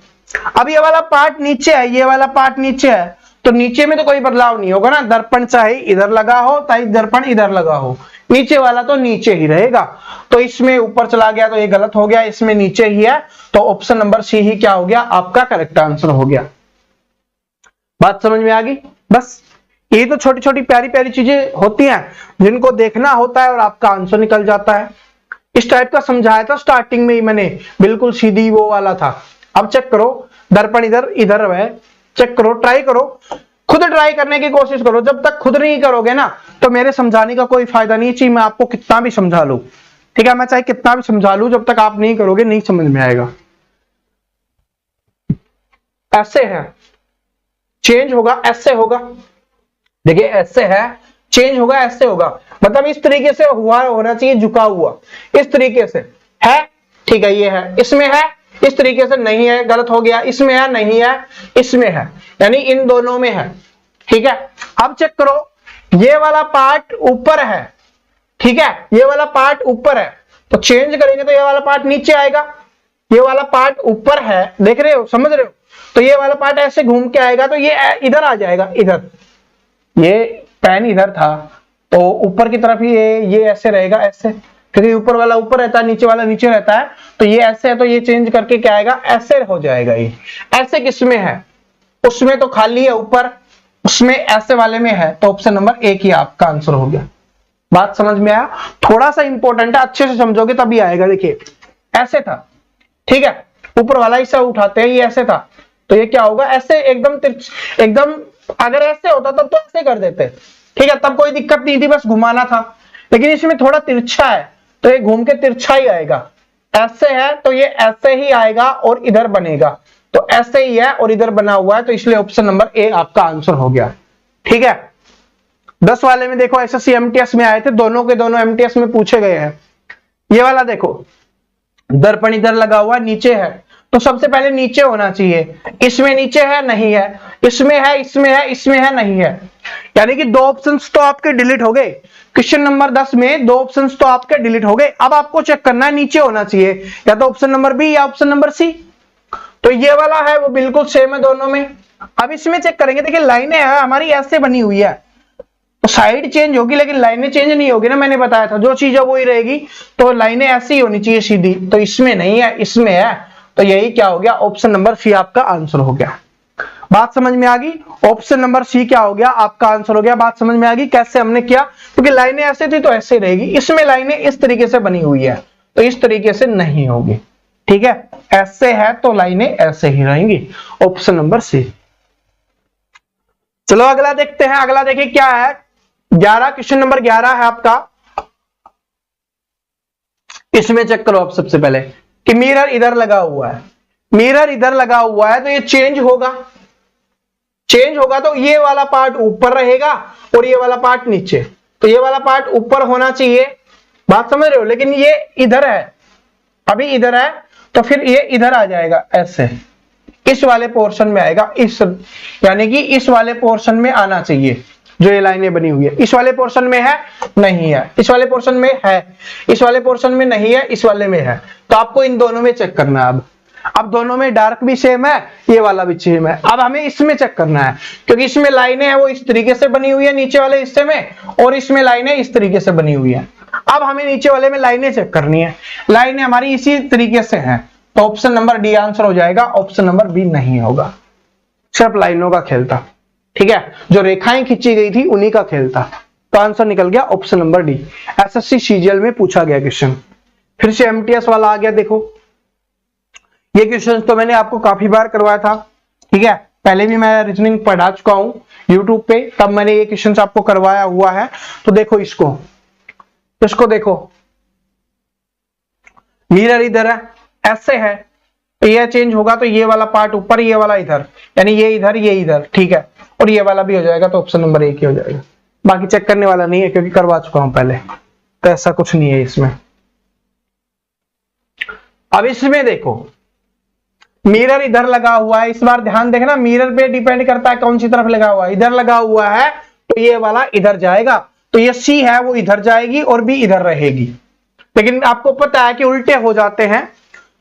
अब ये वाला पार्ट नीचे है, ये वाला पार्ट नीचे है, तो नीचे में तो कोई बदलाव नहीं होगा ना, दर्पण चाहे इधर लगा हो चाहे दर्पण इधर लगा हो, नीचे वाला तो नीचे ही रहेगा। तो इसमें ऊपर चला गया तो ये गलत हो गया, इसमें नीचे ही है, तो ऑप्शन नंबर सी ही क्या हो गया? आपका करेक्ट आंसर हो गया। बात समझ में आ गई? बस ये तो छोटी छोटी प्यारी प्यारी चीजें होती हैं जिनको देखना होता है और आपका आंसर निकल जाता है। इस टाइप का समझाया था स्टार्टिंग में ही मैंने, बिल्कुल सीधी वो वाला था। अब चेक करो, दर्पण इधर इधर है, चेक करो, ट्राई करो, खुद ट्राई करने की कोशिश करो। जब तक खुद नहीं करोगे ना तो मेरे समझाने का कोई फायदा नहीं, चाहिए मैं आपको कितना भी समझा लूं, ठीक है, मैं चाहे कितना भी समझा लूं, जब तक आप नहीं करोगे नहीं समझ में आएगा। ऐसे है, चेंज होगा, ऐसे होगा, देखिए ऐसे है, चेंज होगा, ऐसे होगा, मतलब इस तरीके से हुआ होना चाहिए, झुका हुआ इस तरीके से है, ठीक है, ये है, इसमें है, इस तरीके से नहीं है, गलत हो गया, इसमें है, नहीं है, इसमें है, यानी इन दोनों में है, ठीक है। अब चेक करो, ये वाला पार्ट ऊपर है, ठीक है, ये वाला पार्ट ऊपर है, तो चेंज करेंगे तो ये वाला पार्ट नीचे आएगा, ये वाला पार्ट ऊपर है, देख रहे हो, समझ रहे हो, तो ये वाला पार्ट ऐसे घूम के आएगा तो ये इधर आ जाएगा, इधर, ये पेन इधर था तो ऊपर की तरफ ही ये ऐसे रहेगा, ऐसे, क्योंकि ऊपर वाला ऊपर रहता है, नीचे वाला नीचे रहता है, तो ये ऐसे है तो ये चेंज करके क्या आएगा? ऐसे हो जाएगा। ये ऐसे किसमें है? उसमें तो खाली है ऊपर, उसमें ऐसे वाले में है, तो ऑप्शन नंबर ए की आपका आंसर हो गया। बात समझ में आया? थोड़ा सा इंपॉर्टेंट है, अच्छे से समझोगे तभी आएगा। देखिए ऐसे था, ठीक है, ऊपर वाला हिस्सा उठाते हैं, ये ऐसे था तो ये क्या होगा, ऐसे एकदम अगर ऐसे होता तब तो ऐसे कर देते, ठीक है, तब कोई दिक्कत नहीं थी, बस घुमाना था। लेकिन इसमें थोड़ा तिरछा है तो ये घूम के तिरछा ही आएगा, ऐसे है तो ये ऐसे ही आएगा और इधर बनेगा, तो ऐसे ही है और इधर बना हुआ है, तो इसलिए ऑप्शन नंबर ए आपका आंसर हो गया। ठीक है, 10 वाले में देखो एसएससी एमटीएस में आए थे, दोनों के दोनों एमटीएस में पूछे गए हैं। ये वाला देखो, दर्पण इधर लगा हुआ नीचे है, तो सबसे पहले नीचे होना चाहिए, इसमें नीचे है नहीं है, इसमें है इसमें है इसमें है नहीं है, यानी कि 2 ऑप्शंस तो आपके डिलीट हो गए। क्वेश्चन नंबर 10 में 2 ऑप्शंस तो आपके डिलीट हो गए। अब आपको चेक करना है नीचे होना चाहिए या तो ऑप्शन नंबर बी या ऑप्शन नंबर सी। तो ये वाला है वो बिल्कुल सेम है दोनों में। अब इसमें चेक करेंगे, देखिए लाइनें है हमारी ऐसे बनी हुई है, तो साइड चेंज होगी लेकिन लाइनें चेंज नहीं होगी ना, मैंने बताया था जो चीज है वही रहेगी, तो लाइनें ऐसी ही होनी चाहिए सीधी, तो इसमें नहीं है इसमें है, तो यही क्या हो गया, ऑप्शन नंबर सी आपका आंसर हो गया। बात समझ में आ गई, ऑप्शन नंबर सी क्या हो गया, आपका आंसर हो गया। बात समझ में आ गई कैसे हमने किया, क्योंकि लाइनें ऐसे थी तो ऐसे रहेगी, इसमें लाइनें इस तरीके से बनी हुई है तो इस तरीके से नहीं होगी, ठीक है, ऐसे है तो लाइनें ऐसे ही रहेंगी, ऑप्शन नंबर सी। चलो अगला देखते हैं, अगला देखिए क्या है, 11 क्वेश्चन नंबर 11 है आपका। इसमें चेक करो आप सबसे पहले कि मिरर इधर लगा हुआ है, मिरर इधर लगा हुआ है तो ये चेंज होगा, चेंज होगा तो ये वाला पार्ट ऊपर रहेगा और ये वाला पार्ट नीचे, तो ये वाला पार्ट ऊपर होना चाहिए, बात समझ रहे हो, लेकिन ये इधर है, अभी इधर है तो फिर ये इधर आ जाएगा, ऐसे इस वाले पोर्शन में आएगा, इस यानी कि इस वाले पोर्शन में आना चाहिए जो ये लाइनें बनी हुई है। इस वाले पोर्शन में है नहीं है, इस वाले पोर्शन में है, इस वाले पोर्शन में नहीं है, इस वाले में है, तो आपको इन दोनों में चेक करना है। अब दोनों में डार्क भी सेम है, ये वाला भी सेम है, अब हमें इसमें चेक करना है, क्योंकि इसमें लाइनें हैं वो इस तरीके से बनी हुई है नीचे वाले हिस्से में, और इसमें लाइनें इस तरीके से बनी हुई है। अब हमें नीचे वाले में लाइनें चेक करनी है, लाइनें हमारी इसी तरीके से हैं, तो ऑप्शन नंबर डी आंसर हो जाएगा, ऑप्शन नंबर बी नहीं होगा, सिर्फ लाइनों का खेल था, ठीक है, जो रेखाएं खींची गई थी उन्हीं का खेल था, तो आंसर निकल गया option number D. SSC CGL में पूछा गया क्वेश्चन। फिर से एमटीएस वाला आ गया, देखो ये क्वेश्चन तो मैंने आपको काफी बार करवाया था, ठीक है, पहले भी मैं रीजनिंग पढ़ा चुका हूं यूट्यूब पे, तब मैंने ये क्वेश्चन आपको करवाया हुआ है। तो देखो इसको देखो, मिरर इधर है, ऐसे है, तो ये चेंज होगा तो ये वाला पार्ट ऊपर, ये वाला इधर, यानी ये इधर, ठीक है, और ये वाला भी हो जाएगा, तो ऑप्शन नंबर 1 ही हो जाएगा। बाकी चेक करने वाला नहीं है क्योंकि करवा चुका हूं पहले, तो ऐसा कुछ नहीं है इसमें। अब इसमें देखो मिरर इधर लगा हुआ है, इस बार ध्यान देखना, मिरर पे डिपेंड करता है कौन सी तरफ लगा हुआ है, इधर लगा हुआ है तो ये वाला इधर जाएगा, तो ये सी है वो इधर जाएगी और बी इधर रहेगी। लेकिन आपको पता है कि उल्टे हो जाते हैं,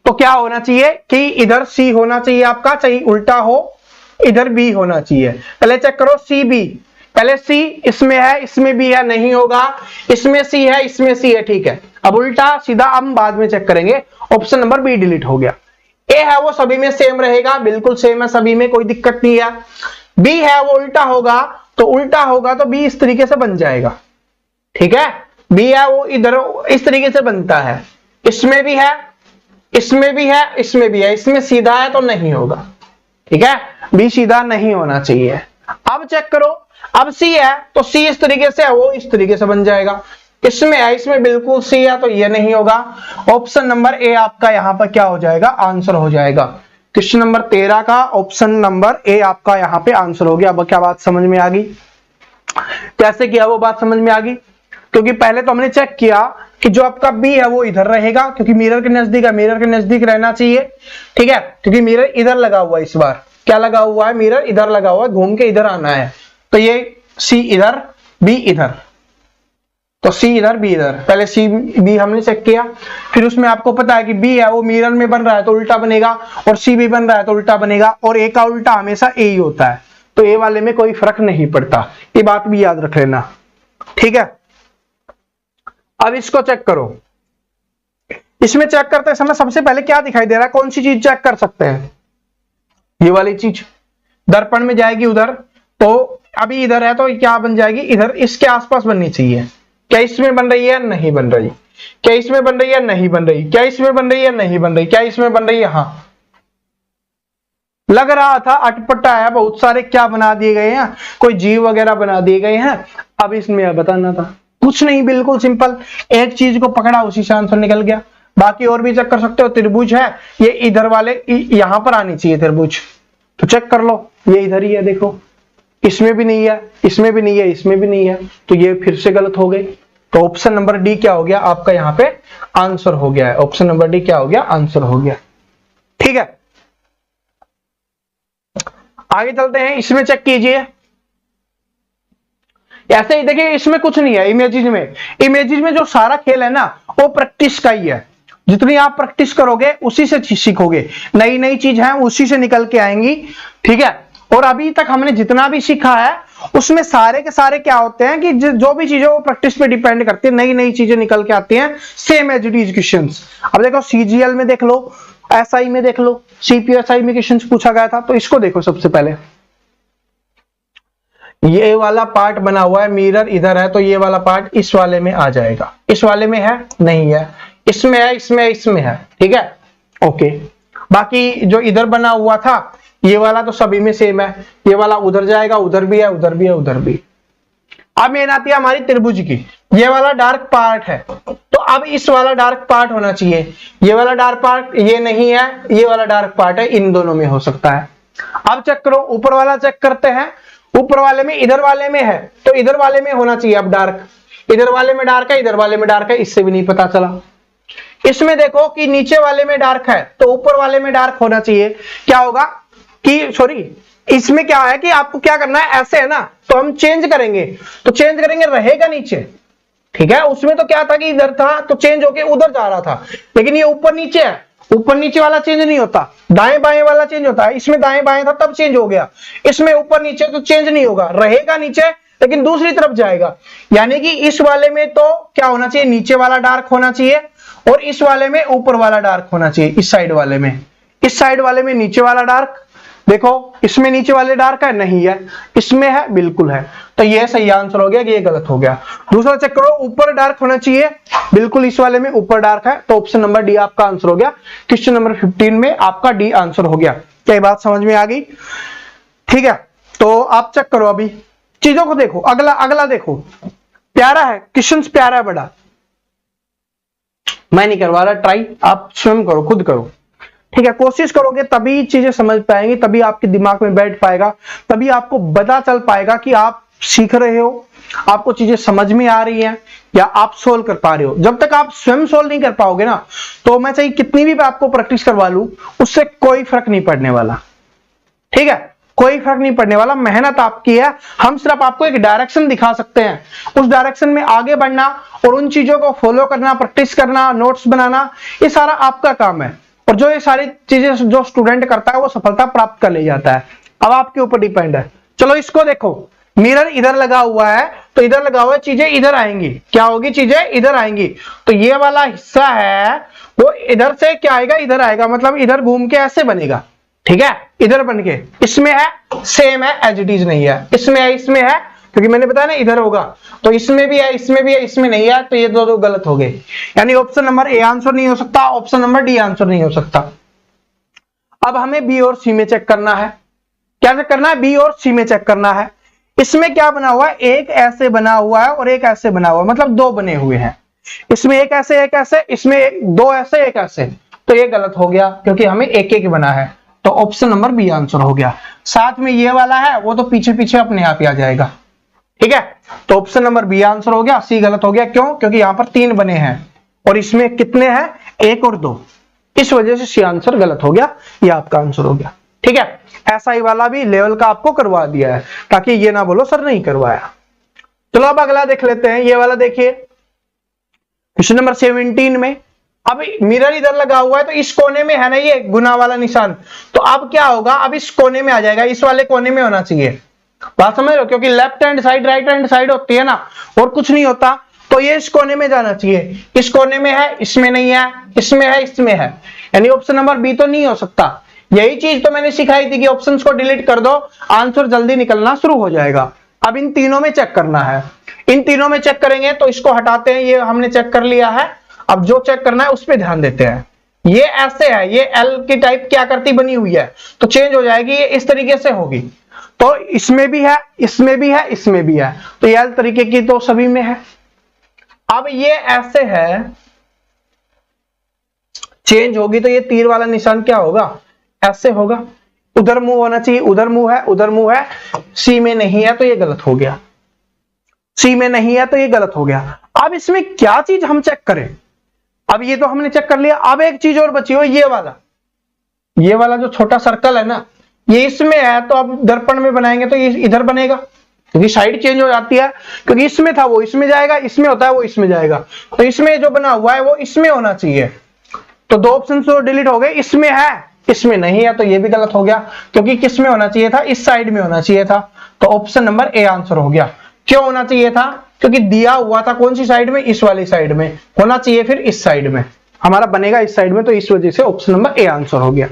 तो क्या होना चाहिए कि इधर सी होना चाहिए आपका, चाहिए उल्टा हो, इधर बी होना चाहिए। पहले चेक करो सी बी, पहले सी इसमें है इसमें बी है, नहीं होगा, इसमें सी है इसमें सी है, ठीक है, अब उल्टा सीधा हम बाद में चेक करेंगे, ऑप्शन नंबर बी डिलीट हो गया। ए है वो सभी में सेम रहेगा, बिल्कुल सेम है सभी में, कोई दिक्कत नहीं है। बी है वो उल्टा होगा तो बी इस तरीके से बन जाएगा, ठीक है, बी है वो इधर इस तरीके से बनता है, इसमें भी है इसमें भी है इसमें भी है, इसमें सीधा है तो नहीं होगा, ठीक है, बी सीधा नहीं होना चाहिए। अब चेक करो, अब सी है तो सी इस तरीके से है वो इस तरीके से बन जाएगा, इसमें है इसमें बिल्कुल सी है तो ये नहीं होगा, ऑप्शन नंबर ए आपका यहां पर क्या हो जाएगा, आंसर हो जाएगा। क्वेश्चन नंबर 13 का ऑप्शन नंबर ए आपका यहां पे आंसर हो गया। अब क्या बात समझ में आ गई, कैसे किया वो बात समझ में आ गई, क्योंकि पहले तो हमने चेक किया कि जो आपका बी है वो इधर रहेगा, क्योंकि मिरर के नजदीक है, मिरर के नजदीक रहना चाहिए, ठीक है, क्योंकि मिरर इधर लगा हुआ है, इस बार क्या लगा हुआ है, मिरर इधर लगा हुआ है, घूम के इधर आना है, तो ये सी इधर बी इधर, तो सी इधर बी इधर, पहले सी बी हमने चेक किया, फिर उसमें आपको पता है कि बी है वो मिरर में बन रहा है तो उल्टा बनेगा, और सी भी बन रहा है तो उल्टा बनेगा, और ए का उल्टा हमेशा ए ही होता है, तो ए वाले में कोई फर्क नहीं पड़ता, ये बात भी याद रख लेना, ठीक है। अब इसको चेक करो, इसमें चेक करते समय सबसे पहले क्या दिखाई दे रहा है, कौन सी चीज चेक कर सकते हैं, ये वाली चीज दर्पण में जाएगी उधर, तो अभी इधर है तो क्या बन जाएगी, इधर इसके आसपास बननी चाहिए, क्या इसमें बन रही है, नहीं बन रही, क्या इसमें बन रही है, नहीं बन रही, क्या इसमें बन रही है, नहीं बन रही, क्या इसमें बन रही है, हाँ, लग रहा था अटपटा है, बहुत सारे क्या बना दिए गए हैं, कोई जीव वगैरह बना दिए गए हैं। अब इसमें बताना था कुछ नहीं, बिल्कुल सिंपल, एक चीज को पकड़ा उसी से आंसर निकल गया। बाकी और भी चेक कर सकते हो, त्रिभुज है ये इधर वाले यहां पर आनी चाहिए त्रिभुज, तो चेक कर लो ये इधर ही है, देखो इसमें भी नहीं है, इसमें भी नहीं है, इसमें भी नहीं है, तो ये फिर से गलत हो गई। तो ऑप्शन नंबर डी क्या हो गया आपका यहाँ पे आंसर हो गया है, ऑप्शन नंबर डी क्या हो गया आंसर हो गया। ठीक है, आगे चलते हैं, इसमें चेक कीजिए। ऐसे ही देखिए, इसमें कुछ नहीं है, इमेजेस में जो सारा खेल है ना वो प्रैक्टिस का ही है। जितनी आप प्रैक्टिस करोगे उसी से सीखोगे, नई नई चीज है उसी से निकल के आएंगी। ठीक है, और अभी तक हमने जितना भी सीखा है उसमें सारे के सारे क्या होते हैं कि जो भी चीजें वो प्रैक्टिस पे डिपेंड करती है, नई नई चीजें निकल के आती हैं, same as it is questions. अब देखो सीजीएल में देख लो, एसआई में देख लो, सीपीएसआई में क्वेश्चंस पूछा गया था। तो इसको देखो, सबसे पहले ये वाला पार्ट बना हुआ है, मिरर इधर है, तो ये वाला पार्ट इस वाले में आ जाएगा। इस वाले में है नहीं है, इसमें है, इसमें है। ठीक है, ओके। बाकी जो इधर बना हुआ था ये वाला तो सभी में सेम है, ये वाला उधर जाएगा, उधर भी है, उधर भी है, उधर भी। अब मेन आती है हमारी त्रिभुज की, ये वाला डार्क पार्ट है, तो अब इस वाला डार्क पार्ट होना चाहिए। ये वाला डार्क पार्ट ये नहीं है, ये वाला डार्क पार्ट है, इन दोनों में हो सकता है। अब चेक करो, ऊपर वाला चेक करते हैं। ऊपर वाले में इधर वाले में है, तो इधर वाले में होना चाहिए अब डार्क, इधर वाले में डार्क है, इधर वाले में डार्क है, इससे भी नहीं पता चला। इसमें देखो कि नीचे वाले में डार्क है तो ऊपर वाले में डार्क होना चाहिए। क्या होगा कि सॉरी, इसमें क्या है कि आपको क्या करना है, ऐसे है ना, तो हम चेंज करेंगे, तो चेंज करेंगे रहेगा नीचे। ठीक है, उसमें तो क्या था कि इधर था तो चेंज होके उधर जा रहा था, लेकिन ये ऊपर नीचे है, ऊपर नीचे वाला चेंज नहीं होता, दाएं बाएं वाला चेंज होता है। इसमें दाएं बाएं था तब चेंज हो गया, इसमें ऊपर नीचे तो चेंज नहीं होगा, रहेगा नीचे लेकिन दूसरी तरफ जाएगा। यानी कि इस वाले में तो क्या होना चाहिए, नीचे वाला डार्क होना चाहिए, और इस वाले में ऊपर वाला डार्क होना चाहिए। इस साइड वाले में, इस साइड वाले में नीचे वाला डार्क, देखो इसमें नीचे वाले डार्क है नहीं है, इसमें है बिल्कुल है, तो ये सही आंसर हो गया कि ये गलत हो गया। दूसरा चेक करो, ऊपर डार्क होना चाहिए, बिल्कुल इस वाले में ऊपर डार्क है, तो ऑप्शन नंबर डी आपका आंसर हो गया। क्वेश्चन नंबर 15 में आपका डी आंसर हो गया। क्या बात समझ में आ गई? ठीक है, तो आप चेक करो, अभी चीजों को देखो, अगला देखो, प्यारा है क्वेश्चन, प्यारा है बड़ा, मैं नहीं करवा रहा, ट्राई आप स्वयं करो, खुद करो। ठीक है, कोशिश करोगे तभी चीजें समझ पाएंगे, तभी आपके दिमाग में बैठ पाएगा, तभी आपको पता चल पाएगा कि आप सीख रहे हो, आपको चीजें समझ में आ रही हैं या आप सोल्व कर पा रहे हो। जब तक आप स्वयं सोल्व नहीं कर पाओगे ना, तो मैं चाहे कितनी भी आपको प्रैक्टिस करवा लूं, उससे कोई फर्क नहीं पड़ने वाला। ठीक है, कोई फर्क नहीं पड़ने वाला, मेहनत आपकी है, हम सिर्फ आपको एक डायरेक्शन दिखा सकते हैं, उस डायरेक्शन में आगे बढ़ना और उन चीजों को फॉलो करना, प्रैक्टिस करना, नोट्स बनाना, ये सारा आपका काम है। और जो ये सारी चीजें जो स्टूडेंट करता है वो सफलता प्राप्त कर ले जाता है। अब आपके ऊपर डिपेंड है। चलो इसको देखो, मिरर इधर लगा हुआ है, तो इधर लगा हुआ है, चीजें इधर आएंगी, क्या होगी, चीजें इधर आएंगी, तो ये वाला हिस्सा है वो इधर से क्या आएगा, इधर आएगा, मतलब इधर घूम के ऐसे बनेगा। ठीक है, इधर बन के, इसमें है सेम है, एज इट इज नहीं है, इसमें है, इसमें है, क्योंकि मैंने बताया ना इधर होगा, तो इसमें भी है, इसमें भी है, इसमें नहीं है, तो ये दो गलत हो गए। यानी ऑप्शन नंबर ए आंसर नहीं हो सकता, ऑप्शन नंबर डी आंसर नहीं हो सकता। अब हमें बी और सी में चेक करना है। क्या चेक करना है? बी और सी में चेक करना है। इसमें क्या बना हुआ है, एक ऐसे बना हुआ है और एक ऐसे बना हुआ है, मतलब दो बने हुए हैं। इसमें एक ऐसे, एक ऐसे, इसमें दो ऐसे, एक ऐसे, तो ये गलत हो गया क्योंकि हमें एक एक बना है, तो ऑप्शन नंबर बी आंसर हो गया। साथ में ये वाला है वो तो पीछे पीछे अपने आप ही आ जाएगा। ठीक है, तो ऑप्शन नंबर बी आंसर हो गया। सी गलत हो गया, क्यों? क्योंकि यहां पर तीन बने हैं और इसमें कितने हैं, एक और दो, इस वजह से सी आंसर गलत हो गया, ये आपका आंसर हो गया। ठीक है, ऐसा ही वाला भी लेवल का आपको करवा दिया है ताकि ये ना बोलो सर नहीं करवाया। चलो अब अगला देख लेते हैं, ये वाला देखिए क्वेश्चन नंबर 17 में। अब मिरर इधर लगा हुआ है तो इस कोने में है ना ये गुना वाला निशान, तो अब क्या होगा, अब इस कोने में आ जाएगा, इस वाले कोने में होना चाहिए। बात समझ रहे हो? क्योंकि left hand side right hand side होती है ना, और कुछ नहीं होता, तो ये इस कोने में जाना चाहिए। इस कोने में है, इसमें नहीं है, इसमें है, इसमें है, यानी ऑप्शन नंबर बी तो नहीं हो सकता। यही चीज तो मैंने सिखाई थी कि ऑप्शंस को डिलीट कर दो, आंसर जल्दी निकलना शुरू हो जाएगा। अब इन तीनों में चेक करना है, इन तीनों में चेक करेंगे तो इसको हटाते हैं, ये हमने चेक कर लिया है। अब जो चेक करना है उस पर ध्यान देते हैं। ये ऐसे है, ये एल की टाइप की आकृति बनी हुई है, तो चेंज हो जाएगी, ये इस तरीके से होगी। तो इसमें भी है, इसमें भी है, इसमें भी है, तो ये एल तरीके की तो सभी में है। अब ये ऐसे है, चेंज होगी तो ये तीर वाला निशान क्या होगा, ऐसे होगा। उधर मुंह होना चाहिए, उधर मुंह है, उधर मुंह है, सी में नहीं है तो ये गलत हो गया, सी में नहीं है तो ये गलत हो गया। अब इसमें क्या चीज हम चेक करें, अब ये तो हमने चेक कर लिया, अब एक चीज और बची हो, ये वाला जो छोटा सर्कल है ना, ये इसमें है, तो अब दर्पण में बनाएंगे तो ये इधर बनेगा, क्योंकि साइड चेंज हो जाती है, क्योंकि इसमें था वो इसमें जाएगा, इसमें होता है वो इसमें जाएगा, तो इसमें जो बना हुआ है वो इसमें होना चाहिए। तो दो ऑप्शन तो डिलीट हो गए, इसमें है, इसमें नहीं है, तो ये भी गलत हो गया, क्योंकि किस में होना चाहिए था, इस साइड में होना चाहिए था। तो ऑप्शन नंबर ए आंसर हो गया। क्यों होना चाहिए था, क्योंकि दिया हुआ था कौन सी साइड में, इस वाली साइड में, होना चाहिए फिर इस साइड में, हमारा बनेगा इस साइड में, तो इस वजह से ऑप्शन नंबर ए आंसर हो गया।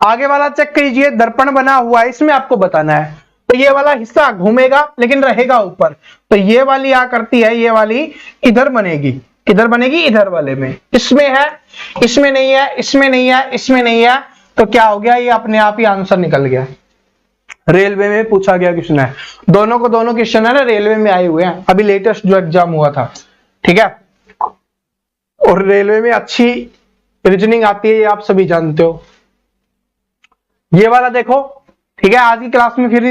आगे वाला चेक कीजिए, दर्पण बना हुआ है, इसमें आपको बताना है, तो ये वाला हिस्सा घूमेगा लेकिन रहेगा ऊपर, तो ये वाली आकृति है, ये वाली इधर बनेगी, किधर बनेगी, इधर वाले में, इसमें है, इसमें नहीं है, इसमें नहीं है, इसमें नहीं है, तो क्या हो गया, ये अपने आप ही आंसर निकल गया। रेलवे में पूछा गया क्वेश्चन है, दोनों क्वेश्चन है ना रेलवे में आए हुए हैं, अभी लेटेस्ट जो एग्जाम हुआ था, ठीक है, और रेलवे में अच्छी रीजनिंग आती है, ये आप सभी जानते हो। ये वाला देखो, ठीक है, आज की क्लास में फिर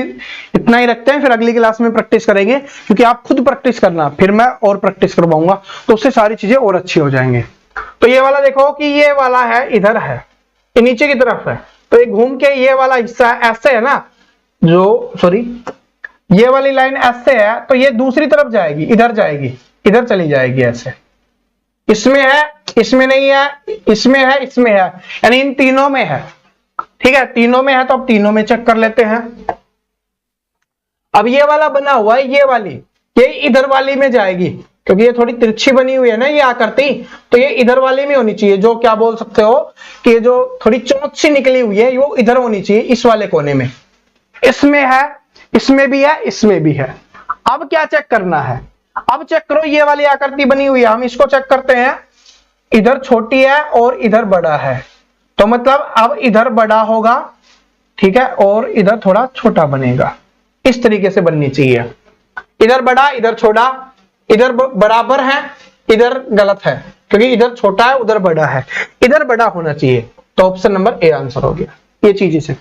इतना ही रखते हैं, फिर अगली क्लास में प्रैक्टिस करेंगे, क्योंकि आप खुद प्रैक्टिस करना, फिर मैं और प्रैक्टिस करवाऊंगा, तो उससे सारी चीजें और अच्छी हो जाएंगे। तो ये वाला देखो कि ये वाला है, इधर है, ये नीचे की तरफ है, तो ये घूम के ये वाला हिस्सा ऐसे है ना, जो सॉरी ये वाली लाइन ऐसे है, तो ये दूसरी तरफ जाएगी, इधर जाएगी, इधर चली जाएगी ऐसे, इसमें है, इसमें नहीं है, इसमें है, इसमें है, यानी इन तीनों में है, ठीक है, तीनों में है, तो अब तीनों में चेक कर लेते हैं। अब ये वाला बना हुआ है, ये वाली, ये इधर वाली में जाएगी, क्योंकि ये थोड़ी तिरछी बनी हुई है ना ये आकृति, तो ये इधर वाली में होनी चाहिए, जो क्या बोल सकते हो कि ये जो थोड़ी चोंच सी निकली हुई है वो इधर होनी चाहिए, इस वाले कोने में, इसमें है, इसमें भी है, इसमें भी है। अब क्या चेक करना है, अब चेक करो, ये वाली आकृति बनी हुई है, हम इसको चेक करते हैं, इधर छोटी है और इधर बड़ा है, तो मतलब अब इधर बड़ा होगा, ठीक है, और इधर थोड़ा छोटा बनेगा, इस तरीके से बननी चाहिए, इधर बड़ा, इधर छोटा, इधर बराबर है, इधर गलत है, क्योंकि इधर छोटा है, उधर बड़ा है, इधर बड़ा होना चाहिए, तो ऑप्शन नंबर ए आंसर हो गया। ये चीज इसे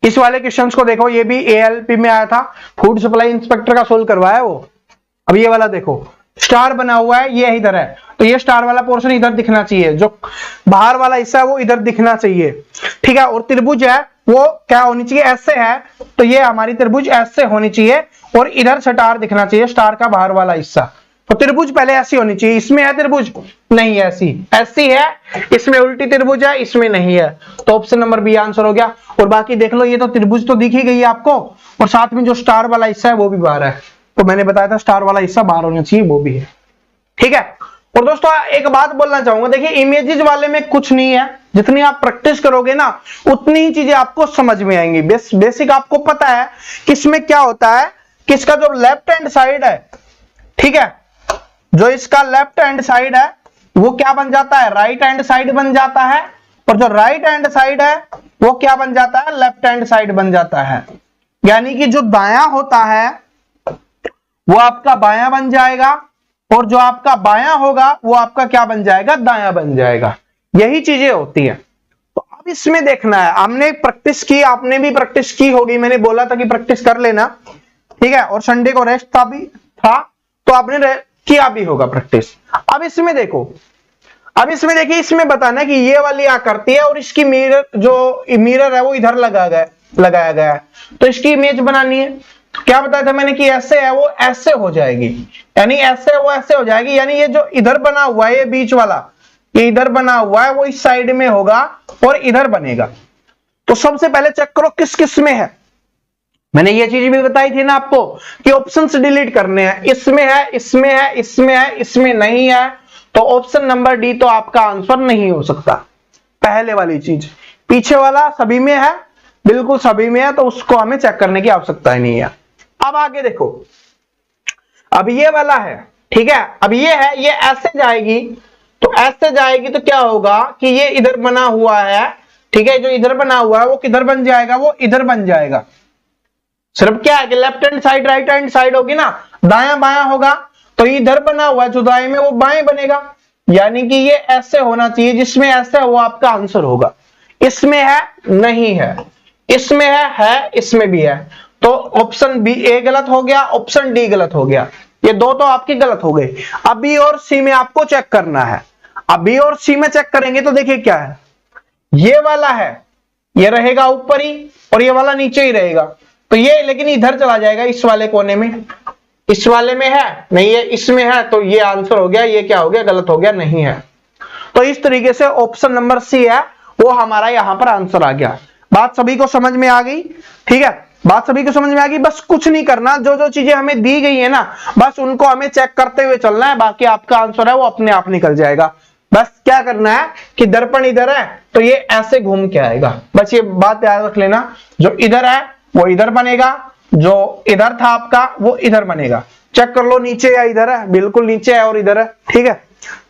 इस वाले क्वेश्चंस को देखो, ये भी एएलपी में आया था, फूड सप्लाई इंस्पेक्टर का सोल्व करवाया वो। अब ये वाला देखो, स्टार बना हुआ है, ये इधर है, तो ये स्टार वाला पोर्शन इधर दिखना चाहिए, जो बाहर वाला हिस्सा है वो इधर दिखना चाहिए, ठीक है, और त्रिभुज है वो क्या होनी चाहिए, ऐसे है, तो ये हमारी त्रिभुज ऐसे होनी चाहिए, और इधर स्टार दिखना चाहिए, स्टार का बाहर वाला हिस्सा, तो त्रिभुज पहले ऐसी होनी चाहिए, इसमें है त्रिभुज, नहीं है, ऐसी ऐसी है, इसमें उल्टी त्रिभुज है, इसमें नहीं है, तो ऑप्शन नंबर बी आंसर हो गया। और बाकी देख लो, ये तो त्रिभुज तो दिख ही गई है आपको, और साथ में जो स्टार वाला हिस्सा है वो भी बाहर है, तो मैंने बताया था स्टार वाला हिस्सा बाहर होना चाहिए, वो भी है, ठीक है। और दोस्तों एक बात बोलना चाहूंगा, देखिए इमेजेस वाले में कुछ नहीं है, जितनी आप प्रैक्टिस करोगे ना उतनी ही चीजें आपको समझ में आएंगी, बेसिक आपको पता है किसमें क्या होता है, किसका जो लेफ्ट हैंड साइड है, ठीक है, जो इसका लेफ्ट हैंड साइड है वो क्या बन जाता है, राइट हैंड साइड बन जाता है, और जो राइट हैंड साइड है वो क्या बन जाता है, लेफ्ट हैंड साइड बन जाता है, यानी कि जो दायां होता है वो आपका बायां बन जाएगा, और जो आपका बायां होगा वो आपका क्या बन जाएगा, दायां बन जाएगा, यही चीजें होती है। तो अब इसमें देखना है, हमने प्रैक्टिस की, आपने भी प्रैक्टिस की होगी, मैंने बोला था कि प्रैक्टिस कर लेना, ठीक है, और संडे को रेस्ट था तो आपने किया भी होगा प्रैक्टिस। अब इसमें देखो, अब इसमें देखिए, इसमें बताना है कि ये वाली आकृति है और इसकी मिरर, जो मिरर है वो इधर लगाया गया है, तो इसकी इमेज बनानी है, तो क्या बताया था मैंने कि ऐसे है वो ऐसे हो जाएगी, यानी ऐसे वो ऐसे हो जाएगी, यानी ये जो इधर बना हुआ है, ये बीच वाला, ये इधर बना हुआ है वो इस साइड में होगा और इधर बनेगा। तो सबसे पहले चेक करो किस किस में है, मैंने ये चीज भी बताई थी ना आपको कि ऑप्शंस डिलीट करने हैं, इसमें है, इसमें है, इसमें है, इसमें नहीं है, तो ऑप्शन नंबर डी तो आपका आंसर नहीं हो सकता। पहले वाली चीज, पीछे वाला सभी में है, बिल्कुल सभी में है, तो उसको हमें चेक करने की आवश्यकता ही नहीं है। अब आगे देखो, अब ये वाला है, ठीक है। अब ये है, ये ऐसे जाएगी, तो ऐसे जाएगी तो क्या होगा कि ये इधर बना हुआ है, ठीक है, जो इधर बना हुआ है वो किधर बन जाएगा, वो इधर बन जाएगा। सिर्फ क्या है कि left hand side right hand side होगी ना, दायां बायां होगा, तो इधर बना हुआ है जो दाएं में वो बाएं बनेगा, यानी कि ये ऐसे होना चाहिए, जिसमें ऐसे है वो आपका आंसर होगा। इसमें है नहीं है, इसमें है इसमें भी है, तो ऑप्शन बी ए गलत हो गया, ऑप्शन डी गलत हो गया, ये दो तो आपकी गलत हो गई। अब बी और सी में आपको चेक करना है। अब बी और सी में चेक करेंगे तो देखिए क्या है, ये वाला है, ये रहेगा ऊपर ही और ये वाला नीचे ही रहेगा, तो ये लेकिन इधर चला जाएगा इस वाले कोने में, इस वाले में है नहीं है, इसमें है, तो ये आंसर हो गया, ये क्या हो गया, गलत हो गया, नहीं है। तो इस तरीके से ऑप्शन नंबर सी है वो हमारा यहां पर आंसर आ गया। बात सभी को समझ में आ गई? ठीक है, बात सभी को समझ में आ गई। बस कुछ नहीं करना, जो जो चीजें हमें दी गई है ना, बस उनको हमें चेक करते हुए चलना है, बाकी आपका आंसर है वो अपने आप निकल जाएगा। बस क्या करना है कि दर्पण इधर है तो ये ऐसे घूम के आएगा, बस ये बात याद रख लेना, जो इधर है वो इधर बनेगा, जो इधर था आपका वो इधर बनेगा। चेक कर लो नीचे या इधर है, बिल्कुल नीचे है और इधर है, ठीक है,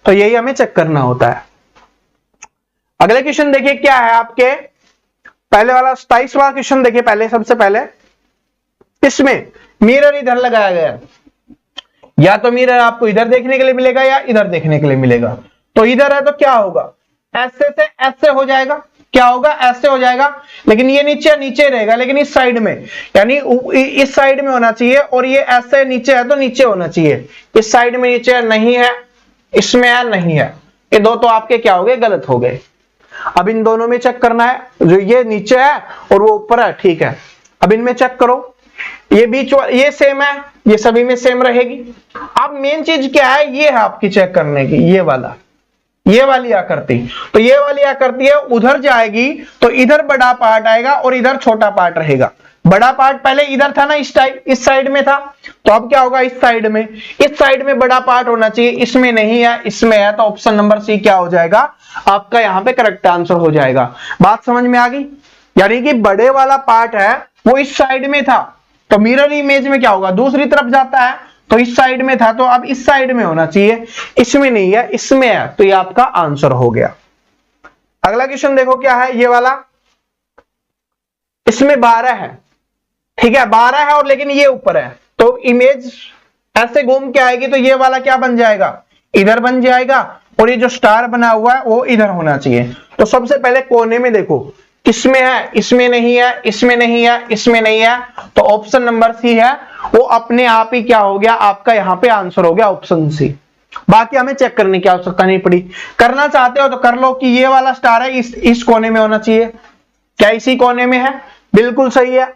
तो यही हमें चेक करना होता है। अगले क्वेश्चन देखिए क्या है आपके, पहले वाला 27वां क्वेश्चन देखिए, पहले सबसे पहले इसमें मिरर इधर लगाया गया, या तो मिरर आपको इधर देखने के लिए मिलेगा या इधर देखने के लिए मिलेगा। तो इधर है तो क्या होगा, ऐसे से ऐसे हो जाएगा, क्या होगा, ऐसे हो जाएगा, लेकिन ये नीचे नीचे रहेगा, लेकिन इस साइड में, यानी इस साइड में होना चाहिए, और ये ऐसे नीचे है तो नीचे होना चाहिए, इस साइड में नीचे है, नहीं है, इसमें है, नहीं है, ये दो तो आपके क्या हो गए, गलत हो गए। अब इन दोनों में चेक करना है, जो ये नीचे है और वो ऊपर है, ठीक है, अब इनमें चेक करो, ये बीच ये सेम है, ये सभी में सेम रहेगी। अब मेन चीज क्या है, ये है आपकी चेक करने की, ये वाला, ये वाली आकृति, तो ये वाली आकृति है उधर जाएगी तो इधर बड़ा पार्ट आएगा और इधर छोटा पार्ट रहेगा। बड़ा पार्ट पहले इधर था ना, इस साइड में था, तो अब क्या होगा, इस साइड में बड़ा पार्ट होना चाहिए, इसमें नहीं है, इसमें है, तो ऑप्शन नंबर सी क्या हो जाएगा आपका, यहां पे करेक्ट आंसर हो जाएगा। बात समझ में आ गई? यानी कि बड़े वाला पार्ट है वो इस साइड में था, तो मिरर इमेज में क्या होगा, दूसरी तरफ जाता है, तो इस साइड में था तो अब इस साइड में होना चाहिए, इसमें नहीं है, इसमें है, तो ये आपका आंसर हो गया। अगला क्वेश्चन देखो क्या है, ये वाला, इसमें 12 है, ठीक है, 12 है और लेकिन ये ऊपर है, तो इमेज ऐसे घूम के आएगी, तो ये वाला क्या बन जाएगा, इधर बन जाएगा, और ये जो स्टार बना हुआ है वो इधर होना चाहिए। तो सबसे पहले कोने में देखो, इसमें है, इसमें नहीं है, इसमें नहीं है, इसमें नहीं है, तो ऑप्शन नंबर सी है वो अपने आप ही क्या हो गया आपका, यहां पे आंसर हो गया ऑप्शन सी। बाकी हमें चेक करने की आवश्यकता नहीं पड़ी, करना चाहते हो तो कर लो कि ये वाला स्टार है इस कोने में होना चाहिए, क्या इसी कोने में है, बिल्कुल सही है।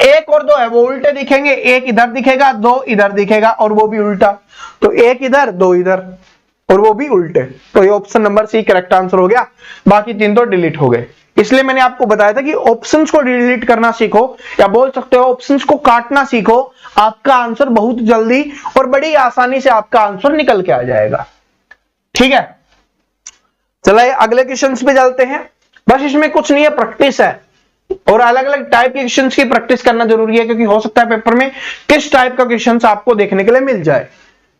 एक और दो है वो उल्टे दिखेंगे, एक इधर दिखेगा, दो इधर दिखेगा, और वो भी उल्टा, तो एक इधर दो इधर और वो भी उल्टे, तो ये option number C correct answer हो गया। बाकी तीन तो डिलीट हो गए, इसलिए मैंने आपको बताया था कि ऑप्शंस को डिलीट करना सीखो, या बोल सकते हो ऑप्शंस को काटना सीखो, आपका आंसर बहुत जल्दी और बड़ी आसानी से आपका आंसर निकल के आ जाएगा। ठीक है, चलिए अगले क्वेश्चंस पे चलते हैं। बस इसमें कुछ नहीं है, प्रैक्टिस है, और अलग अलग टाइप के क्वेश्चंस की प्रैक्टिस करना जरूरी है, क्योंकि हो सकता है पेपर में किस टाइप का क्वेश्चंस आपको देखने के लिए मिल जाए।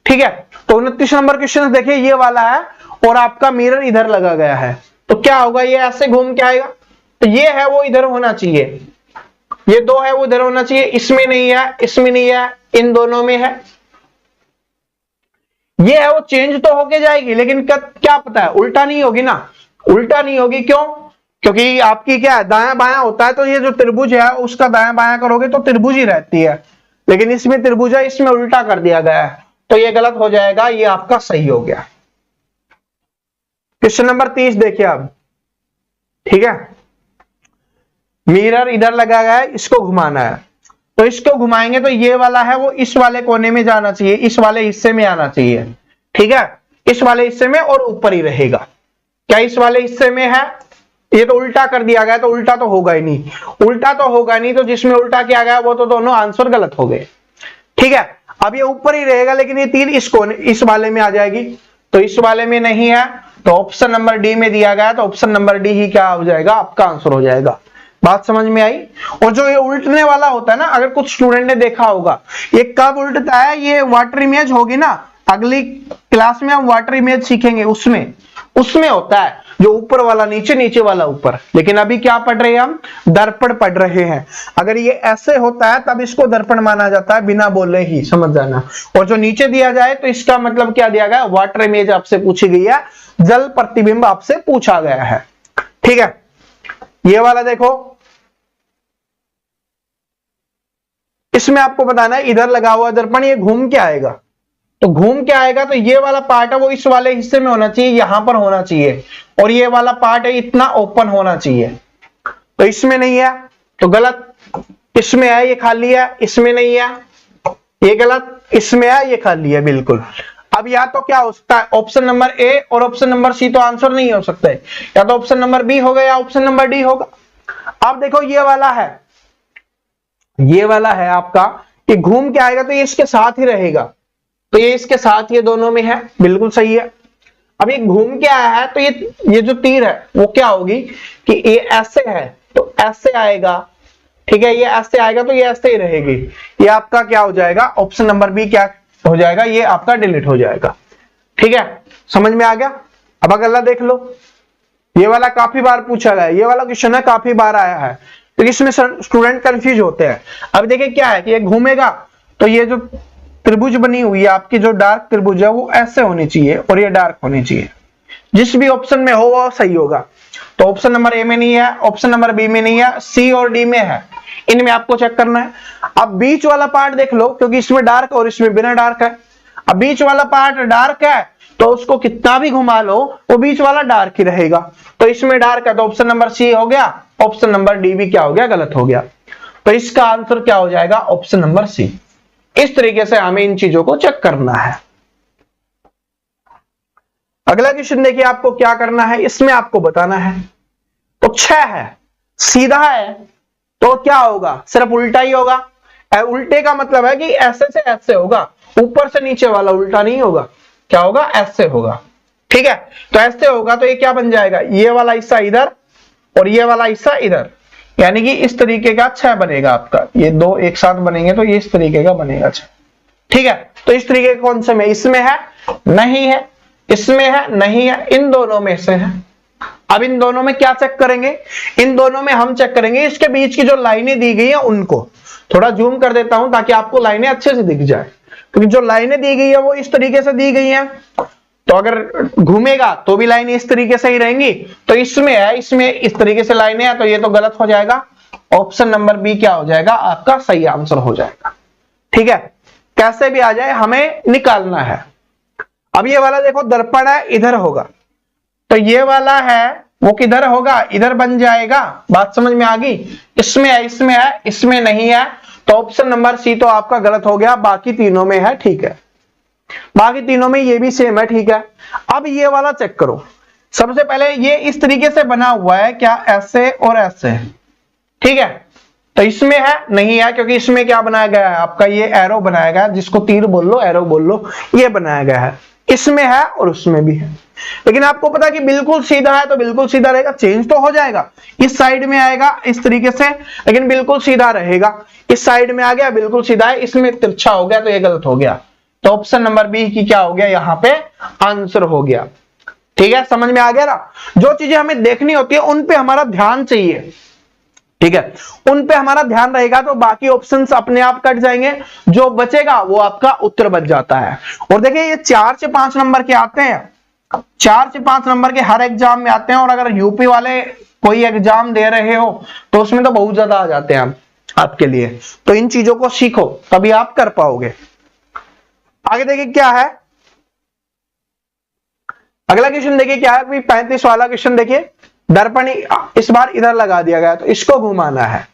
ठीक है, तो 29 नंबर क्वेश्चन देखिए, ये वाला है और आपका मिरर इधर लगा गया है, तो क्या होगा, ये ऐसे घूम के आएगा, तो ये है वो इधर होना चाहिए, ये दो है वो इधर होना चाहिए, इसमें नहीं है, इसमें नहीं है, इन दोनों में है, ये है वो चेंज तो होके जाएगी, लेकिन क्या पता है उल्टा नहीं होगी ना, उल्टा नहीं होगी, क्यों, क्योंकि आपकी क्या है, दायां बायां होता है, तो ये जो त्रिभुज है उसका दायां बायां करोगे तो त्रिभुज ही रहती है, लेकिन इसमें त्रिभुज है, इसमें उल्टा कर दिया गया है, तो ये गलत हो जाएगा, ये आपका सही हो गया। क्वेश्चन नंबर 30 देखिए अब, ठीक है, मिरर इधर लगा गया है, इसको घुमाना है, तो इसको घुमाएंगे तो ये वाला है वो इस वाले कोने में जाना चाहिए, इस वाले हिस्से में आना चाहिए, ठीक है, इस वाले हिस्से में, और ऊपर ही रहेगा। क्या इस वाले हिस्से में है, ये तो उल्टा कर दिया गया, तो उल्टा तो होगा ही नहीं, उल्टा तो होगा नहीं, तो जिसमें उल्टा किया गया वो तो दोनों आंसर गलत हो गए। ठीक है, अब ये ऊपर ही रहेगा, लेकिन ये तीर इस कोने, इस वाले में आ जाएगी, तो इस वाले में नहीं है, तो ऑप्शन नंबर डी में दिया गया, तो ऑप्शन नंबर डी ही क्या हो जाएगा, आपका आंसर हो जाएगा। बात समझ में आई? और जो ये उल्टने वाला होता है ना, अगर कुछ स्टूडेंट ने देखा होगा, ये कब उल्टता है, ये वाटर इमेज होगी ना, अगली क्लास में हम वाटर इमेज सीखेंगे, उसमें होता है जो ऊपर वाला नीचे, नीचे वाला ऊपर। लेकिन अभी क्या पढ़ रहे हैं हम? दर्पण पढ़ रहे हैं। अगर ये ऐसे होता है तब इसको दर्पण माना जाता है, बिना बोले ही, समझ जाना। और जो नीचे दिया जाए तो इसका मतलब क्या दिया गया? वाटर इमेज आपसे पूछी गई है, जल प्रतिबिंब आपसे पूछा गया है। ठीक है, ये वाला देखो, इसमें आपको बताना है इधर लगा हुआ दर्पण ये घूम के आएगा, तो घूम के आएगा तो ये वाला पार्ट है वो इस वाले हिस्से में होना चाहिए, यहां पर होना चाहिए, और ये वाला पार्ट है इतना ओपन होना चाहिए। तो इसमें नहीं है तो गलत, इसमें है ये खाली है, इसमें नहीं है ये गलत, इसमें है ये खाली है, बिल्कुल। अब या तो क्या हो सकता है? ऑप्शन नंबर ए और ऑप्शन नंबर सी तो आंसर नहीं हो सकते, या तो ऑप्शन नंबर बी होगा या ऑप्शन नंबर डी होगा। अब देखो ये वाला है, ये वाला है आपका, ये घूम के आएगा तो ये इसके साथ ही रहेगा, तो ये इसके साथ, ये दोनों में है, बिल्कुल सही है। अब ये घूम के आया है तो ये जो तीर है वो क्या होगी कि ये ऐसे है तो ऐसे आएगा, ठीक है, ये ऐसे आएगा तो ये ऐसे ही रहेगी, ये आपका क्या हो जाएगा? ऑप्शन नंबर बी क्या हो जाएगा? ये आपका डिलीट हो जाएगा। ठीक है, समझ में आ गया? अब अगला देख लो, ये वाला काफी बार पूछा गया है, ये वाला क्वेश्चन है काफी बार आया है, तो इसमें स्टूडेंट कंफ्यूज होते हैं। अब देखिए क्या है कि ये घूमेगा तो ये जो त्रिभुज बनी हुई है आपकी, जो डार्क त्रिभुज है वो ऐसे होनी चाहिए और ये डार्क होनी चाहिए। जिस भी ऑप्शन में हो वो सही होगा। तो ऑप्शन नंबर ए में नहीं है, ऑप्शन नंबर बी में नहीं है, सी और डी में है, इनमें आपको चेक करना है। अब बीच वाला पार्ट देख लो, क्योंकि इसमें डार्क और इसमें बिना डार्क है। अब बीच वाला पार्ट डार्क है तो उसको कितना भी घुमा लो वो बीच वाला डार्क ही रहेगा, तो इसमें डार्क है तो ऑप्शन नंबर सी हो गया, ऑप्शन नंबर डी भी क्या हो गया? गलत हो गया। तो इसका आंसर क्या हो जाएगा? Option number C. इस तरीके से हमें इन चीजों को चेक करना है। अगला क्वेश्चन देखिए, आपको क्या करना है, इसमें आपको बताना है। तो 6 है, सीधा है तो क्या होगा? सिर्फ उल्टा ही होगा। उल्टे का मतलब है कि ऐसे से ऐसे होगा, ऊपर से नीचे वाला उल्टा नहीं होगा। क्या होगा? ऐसे होगा। ठीक है, तो ऐसे होगा तो ये क्या बन जाएगा? ये वाला हिस्सा इधर और ये वाला हिस्सा इधर, यानी कि इस तरीके का 6 बनेगा आपका। ये दो एक साथ बनेंगे तो ये इस तरीके का बनेगा 6। ठीक है, तो इस तरीके का कौन से में? इसमें है, नहीं है, इसमें है, नहीं है, इन दोनों में से है। अब इन दोनों में क्या चेक करेंगे? इन दोनों में हम चेक करेंगे इसके बीच की जो लाइनें दी गई है उनको। थोड़ा जूम कर देता हूं ताकि आपको लाइनें अच्छे से दिख जाए, क्योंकि जो लाइनें दी गई है वो इस तरीके से दी गई है, तो अगर घूमेगा तो भी लाइनें इस तरीके से ही रहेंगी। तो इसमें है, इसमें इस तरीके से लाइनें हैं तो ये तो गलत हो जाएगा। ऑप्शन नंबर बी क्या हो जाएगा? आपका सही आंसर हो जाएगा। ठीक है, कैसे भी आ जाए हमें निकालना है। अब ये वाला देखो दर्पण है, इधर होगा, तो ये वाला है वो किधर होगा? इधर बन जाएगा। बात समझ में आ गई? इसमें है, इसमें है, इसमें नहीं है, तो ऑप्शन नंबर सी तो आपका गलत हो गया। बाकी तीनों में है, ठीक है, बाकी तीनों में ये भी सेम है। ठीक है, अब ये वाला चेक करो। सबसे पहले ये इस तरीके से बना हुआ है, क्या ऐसे और ऐसे, ठीक है, तो इसमें है, नहीं है, क्योंकि इसमें क्या बनाया गया है आपका? ये एरो बनाया गया है, जिसको तीर बोल लो, एरो बोल लो, ये बनाया गया है। इसमें है और उसमें भी है, लेकिन आपको पता है कि बिल्कुल सीधा है तो बिल्कुल सीधा रहेगा, चेंज तो हो जाएगा, इस साइड में आएगा इस तरीके से, लेकिन बिल्कुल सीधा रहेगा। इस साइड में आ गया, बिल्कुल सीधा है, इसमें तिरछा हो गया तो ये गलत हो गया। तो ऑप्शन नंबर बी की क्या हो गया? यहाँ पे आंसर हो गया। ठीक है, समझ में आ गया ना? जो चीजें हमें देखनी होती है उन पे हमारा ध्यान चाहिए। ठीक है, उन पे हमारा ध्यान रहेगा तो बाकी ऑप्शंस अपने आप कट जाएंगे, जो बचेगा वो आपका उत्तर बच जाता है। और देखिए ये 4 से 5 नंबर के आते हैं, 4 से 5 नंबर के हर एग्जाम में आते हैं, और अगर यूपी वाले कोई एग्जाम दे रहे हो तो उसमें तो बहुत ज्यादा आ जाते हैं आपके लिए। तो इन चीजों को सीखो तभी आप कर पाओगे। आगे देखिए क्या है, अगला क्वेश्चन देखिए क्या है, 35 वाला क्वेश्चन देखिए। दर्पण इस बार इधर लगा दिया गया, तो इसको घुमाना है,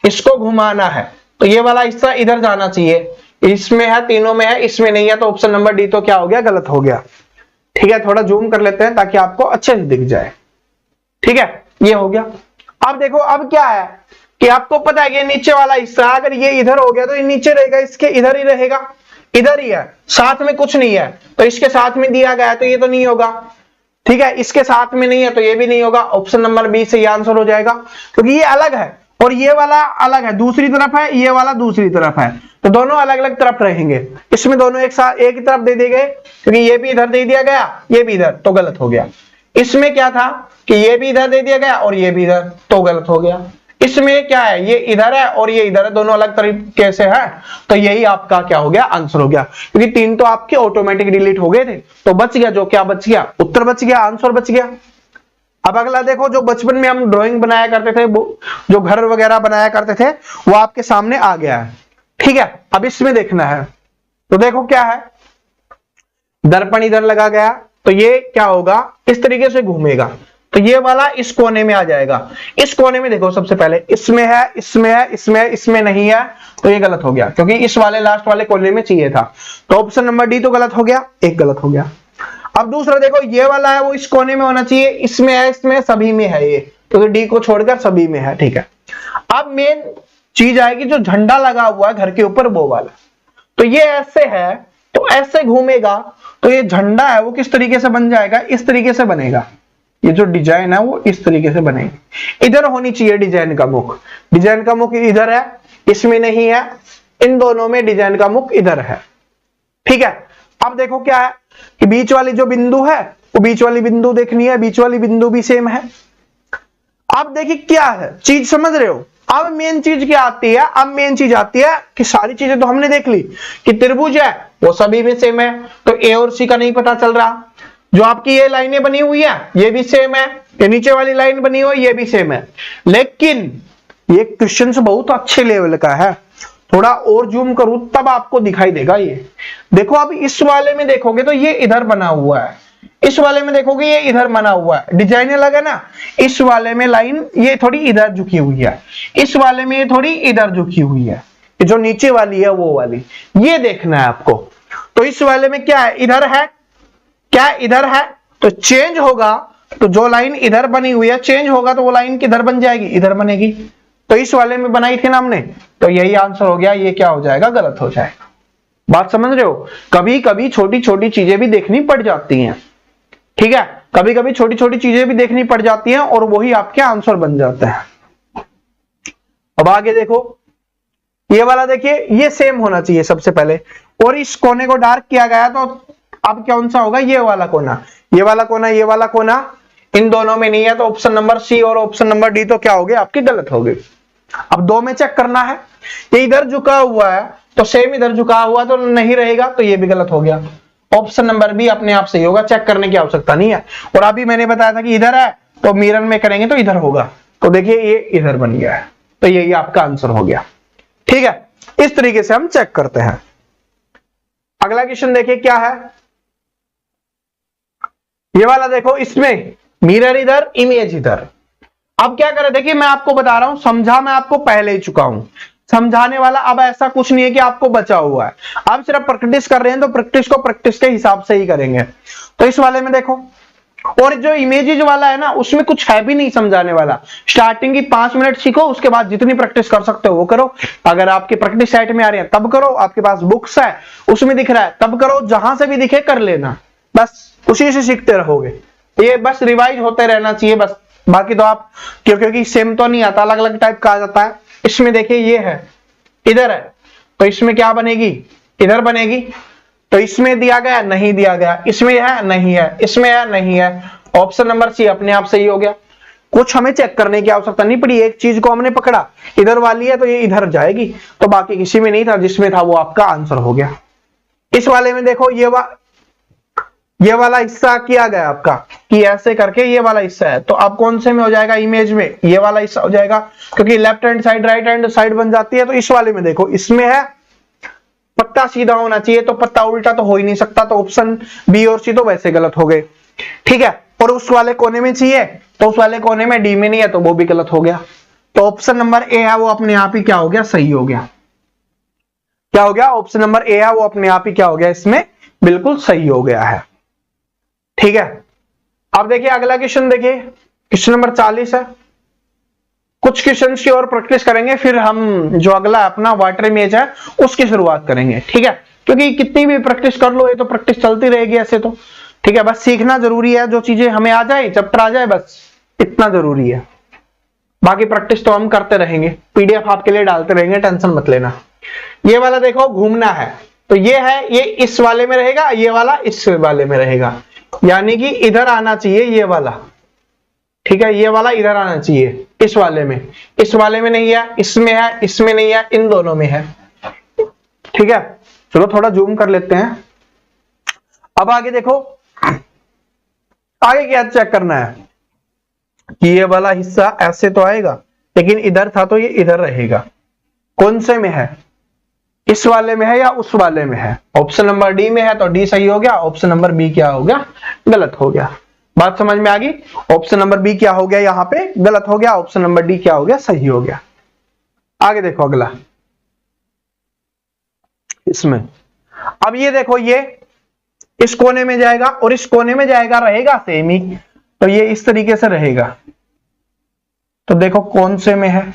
इसको घुमाना है, तो ये वाला हिस्सा इधर जाना चाहिए। इसमें है, तीनों में है, इसमें नहीं है, तो ऑप्शन नंबर डी तो क्या हो गया? गलत हो गया। ठीक है, थोड़ा जूम कर लेते हैं ताकि आपको अच्छे से दिख जाए। ठीक है, ये हो गया। अब देखो अब क्या है कि आपको पता है कि नीचे वाला हिस्सा अगर ये इधर हो गया तो ये नीचे रहेगा, इसके इधर ही रहेगा, इधर ही है, साथ में कुछ नहीं है, तो इसके साथ में दिया गया है तो ये तो नहीं होगा। ठीक है, इसके साथ में नहीं है तो ये भी नहीं होगा। ऑप्शन नंबर बी से ये आंसर हो जाएगा, क्योंकि ये अलग है और ये वाला अलग है, दूसरी तरफ है, ये वाला दूसरी तरफ है, तो दोनों अलग अलग तरफ रहेंगे। इसमें दोनों एक साथ एक ही तरफ दे दिए गए, क्योंकि ये भी इधर दे दिया गया, ये भी इधर, तो गलत हो गया। इसमें क्या था कि ये भी इधर दे दिया गया और ये भी इधर, तो गलत हो गया। इसमें क्या है, ये इधर है और ये इधर है, दोनों अलग तरीके से है, तो यही आपका क्या हो गया, आंसर हो गया। क्योंकि 3 तो आपके ऑटोमेटिक डिलीट हो गए थे, तो बच गया, जो क्या बच गया, उत्तर बच गया, आंसर बच गया। अब अगला देखो, जो बचपन में हम ड्राइंग बनाया करते थे, जो घर वगैरह बनाया करते थे, वो आपके सामने आ गया है। ठीक है, अब इसमें देखना है, तो देखो क्या है, दर्पण इधर लगा गया, तो ये क्या होगा, इस तरीके से घूमेगा, तो ये वाला इस कोने में आ जाएगा। इस कोने में देखो, सबसे पहले इसमें है, इसमें है, इसमें है, इसमें नहीं है, तो ये गलत हो गया, क्योंकि इस वाले लास्ट वाले कोने में चाहिए था, तो ऑप्शन नंबर डी तो गलत हो गया, एक गलत हो गया। अब दूसरा देखो, ये वाला है वो इस कोने में होना चाहिए, इसमें है, इसमें, सभी में है ये, तो डी को छोड़कर सभी में है। ठीक है, अब मेन चीज आएगी, जो झंडा लगा हुआ है घर के ऊपर, वो वाला, तो ये ऐसे है, तो ऐसे घूमेगा, तो ये झंडा है वो किस तरीके से बन जाएगा, इस तरीके से बनेगा। ये जो डिजाइन है वो इस तरीके से बनेगी। इधर होनी चाहिए डिजाइन का मुख, डिजाइन का मुख इधर है, इसमें नहीं है, इन दोनों में डिजाइन का मुख इधर है। ठीक है, अब देखो क्या है कि बीच वाली जो बिंदु है, वो बीच वाली बिंदु देखनी है, बीच वाली बिंदु भी सेम है। अब देखिए क्या है, चीज समझ रहे हो। अब मेन चीज क्या आती है, अब मेन चीज आती है कि सारी चीजें तो हमने देख ली कि त्रिभुज है वो सभी में सेम है, तो ए और सी का नहीं पता चल रहा। जो आपकी ये लाइनें बनी हुई है ये भी सेम है, ये नीचे वाली लाइन बनी हुई ये भी सेम है, लेकिन ये क्वेश्चन बहुत अच्छे लेवल का है। थोड़ा और जूम करूं तब आपको दिखाई देगा। ये देखो, अब इस वाले में देखोगे तो ये इधर बना हुआ है, इस वाले में देखोगे ये इधर बना हुआ है, डिजाइन अलग है ना। इस वाले में लाइन ये थोड़ी इधर झुकी हुई है, इस वाले में ये थोड़ी इधर झुकी हुई है, जो नीचे वाली है वो वाली, ये देखना है आपको। तो इस वाले में क्या है, इधर है, क्या इधर है, तो चेंज होगा, तो जो लाइन इधर बनी हुई है चेंज होगा, तो वो लाइन किधर बन जाएगी, इधर बनेगी। तो इस वाले में बनाई थी ना हमने, तो यही आंसर हो गया। ये क्या हो जाएगा, गलत हो जाएगा। बात समझ रहे हो। कभी कभी छोटी छोटी चीजें भी देखनी पड़ जाती हैं। ठीक है, कभी कभी छोटी छोटी चीजें भी देखनी पड़ जाती हैं और वही आपके आंसर बन जाते हैं। अब आगे देखो, ये वाला देखिए, ये सेम होना चाहिए सबसे पहले, और इस कोने को डार्क किया गया, तो अब कौन सा होगा, ये वाला कोना, ये वाला कोना, ये वाला कोना, इन दोनों में नहीं है, तो ऑप्शन नंबर सी और ऑप्शन नंबर डी तो क्या हो गए, आपके गलत हो गए। अब 2 में चेक करना है, ये इधर झुका हुआ है तो सेम इधर झुका हुआ तो नहीं रहेगा, तो ये भी गलत हो गया। ऑप्शन नंबर बी अपने आप सही होगा, चेक करने की आवश्यकता नहीं है। और अभी मैंने बताया था कि इधर है तो मिरर में करेंगे तो इधर होगा, तो देखिए ये इधर बन गया है, तो यही आपका आंसर हो गया। ठीक है, इस तरीके से हम चेक करते हैं। अगला क्वेश्चन देखिए क्या है, ये वाला देखो, इसमें मिरर इधर, इमेज इधर। अब क्या करें, देखिए मैं आपको बता रहा हूं, समझा मैं आपको पहले ही चुका हूं, समझाने वाला अब ऐसा कुछ नहीं है कि आपको बचा हुआ है। आप सिर्फ प्रैक्टिस कर रहे हैं, तो प्रैक्टिस को प्रैक्टिस के हिसाब से ही करेंगे। तो इस वाले में देखो, और जो इमेजेस वाला है ना, उसमें कुछ है भी नहीं समझाने वाला। स्टार्टिंग की 5 मिनट सीखो, उसके बाद जितनी प्रैक्टिस कर सकते हो वो करो। अगर आपके प्रैक्टिस साइट में आ रहे हैं तब करो, आपके पास बुक्स है उसमें दिख रहा है तब करो, जहां से भी दिखे कर लेना, बस उसी से सीखते रहोगे। ये बस रिवाइज होते रहना चाहिए बस। बाकी तो आप क्योंकि सेम तो नहीं आता, अलग अलग टाइप का आ जाता है। इसमें देखिए ये है, इधर है, तो इसमें क्या बनेगी, इधर बनेगी। तो इसमें दिया गया, नहीं दिया गया, इसमें है, नहीं है, इसमें है, नहीं है। ऑप्शन नंबर सी अपने आप सही हो गया। कुछ हमें चेक करने की आवश्यकता नहीं पड़ी, एक चीज को हमने पकड़ा, इधर वाली है तो ये इधर जाएगी, तो बाकी किसी में नहीं था, जिसमें था वो आपका आंसर हो गया। इस वाले में देखो, ये वाला हिस्सा किया गया आपका कि ऐसे करके ये वाला हिस्सा है, तो अब कौन से में हो जाएगा, इमेज में ये वाला हिस्सा हो जाएगा, क्योंकि left hand side right hand side बन जाती है। तो इस वाले में देखो, इसमें है पत्ता सीधा होना चाहिए, तो पत्ता उल्टा तो हो ही नहीं सकता, तो ऑप्शन बी और सी तो वैसे गलत हो गए। ठीक है, और उस वाले कोने में चाहिए, तो उस वाले कोने में डी में नहीं है, तो वो भी गलत हो गया। तो ऑप्शन नंबर ए है वो अपने आप ही क्या हो गया, सही हो गया। क्या हो गया, ऑप्शन नंबर ए है वो अपने आप ही क्या हो गया, इसमें बिल्कुल सही हो गया है। ठीक है, अब देखिए अगला क्वेश्चन, देखिए क्वेश्चन नंबर 40 है। कुछ क्वेश्चन की और प्रैक्टिस करेंगे, फिर हम जो अगला अपना वाटर इमेज है उसकी शुरुआत करेंगे। ठीक है, क्योंकि कितनी भी प्रैक्टिस कर लो, ये तो प्रैक्टिस चलती रहेगी ऐसे तो। ठीक है, बस सीखना जरूरी है, जो चीजें हमें आ जाए, चैप्टर आ जाए, बस इतना जरूरी है। बाकी प्रैक्टिस तो हम करते रहेंगे, पीडीएफ आपके लिए डालते रहेंगे, टेंशन मत लेना। ये वाला देखो घूमना है, तो ये है, ये इस वाले में रहेगा, ये वाला इस वाले में रहेगा, यानी कि इधर आना चाहिए ये वाला, ठीक है, ये वाला इधर आना चाहिए इस वाले में, इस वाले में नहीं है, इसमें है, इसमें नहीं है, इन दोनों में है, ठीक है। चलो थोड़ा जूम कर लेते हैं। अब आगे देखो, आगे क्या चेक करना है कि ये वाला हिस्सा ऐसे तो आएगा, लेकिन इधर था तो ये इधर रहेगा, कौन से में है, इस वाले में है या उस वाले में है। ऑप्शन नंबर डी में है तो डी सही हो गया, ऑप्शन नंबर बी क्या हो गया, गलत हो गया। बात समझ में आ गई, ऑप्शन नंबर बी क्या हो गया, यहां पे गलत हो गया, ऑप्शन नंबर डी क्या हो गया, सही हो गया। आगे देखो अगला, इसमें अब ये देखो, ये इस कोने में जाएगा और इस कोने में जाएगा, रहेगा सेम ही, तो ये इस तरीके से रहेगा। तो देखो कौन से में है,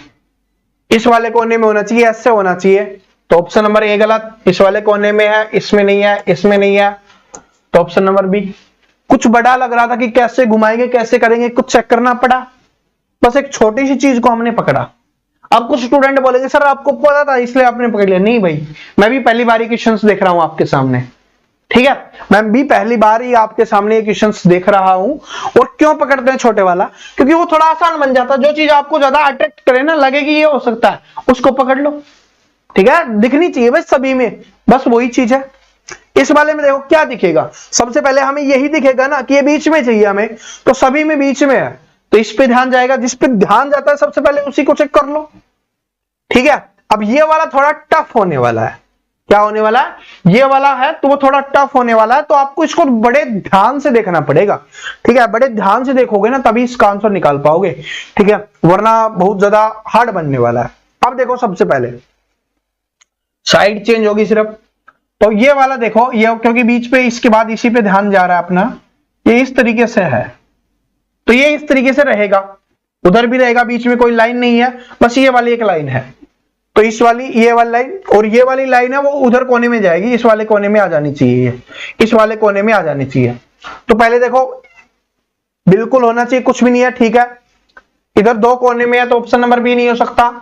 इस वाले कोने में होना चाहिए, ऐसे होना चाहिए, तो ऑप्शन नंबर ए गलत। इस वाले कोने में है, इसमें नहीं है, इसमें नहीं है, तो ऑप्शन नंबर बी। कुछ बड़ा लग रहा था कि कैसे घुमाएंगे, कैसे करेंगे, कुछ चेक करना पड़ा, बस एक छोटी सी चीज को हमने पकड़ा। अब कुछ स्टूडेंट बोलेंगे सर आपको पता था इसलिए आपने पकड़ लिया। नहीं भाई, मैं भी पहली बार ही क्वेश्चंस देख रहा हूं आपके सामने, ठीक है, मैं भी पहली बार ही आपके सामने ये क्वेश्चंस देख रहा हूं। और क्यों पकड़ते हैं छोटे वाला, क्योंकि वो थोड़ा आसान बन जाता है। जो चीज आपको ज्यादा अट्रैक्ट करे ना, लगेगी ये हो सकता है, उसको पकड़ लो, ठीक है, दिखनी चाहिए बस सभी में, बस वही चीज है। इस वाले में देखो क्या दिखेगा, सबसे पहले हमें यही दिखेगा ना कि ये बीच में चाहिए हमें, तो सभी में बीच में है, तो इस पे ध्यान जाएगा, जिस पे ध्यान जाता है सबसे पहले उसी को चेक कर लो, ठीक है। अब ये वाला थोड़ा टफ होने वाला है, क्या होने वाला है, ये वाला है तो वो थोड़ा टफ होने वाला है, तो आपको इसको बड़े ध्यान से देखना पड़ेगा, ठीक है, बड़े ध्यान से देखोगे ना तभी इसका आंसर निकाल पाओगे, ठीक है, वरना बहुत ज्यादा हार्ड बनने वाला है। अब देखो सबसे पहले साइड चेंज होगी सिर्फ, तो ये वाला देखो, ये क्योंकि बीच पे इसके बाद इसी पे ध्यान जा रहा है अपना, ये इस तरीके से है, तो ये इस तरीके से रहेगा, उधर भी रहेगा, बीच में कोई लाइन नहीं है, बस ये वाली एक लाइन है, तो इस वाली ये वाली लाइन और ये वाली लाइन है वो उधर कोने में जाएगी, इस वाले कोने में आ जानी चाहिए, इस वाले कोने में आ जानी चाहिए। तो पहले देखो बिल्कुल होना चाहिए, कुछ भी नहीं है, ठीक है, इधर दो कोने में है तो ऑप्शन नंबर बी नहीं हो सकता,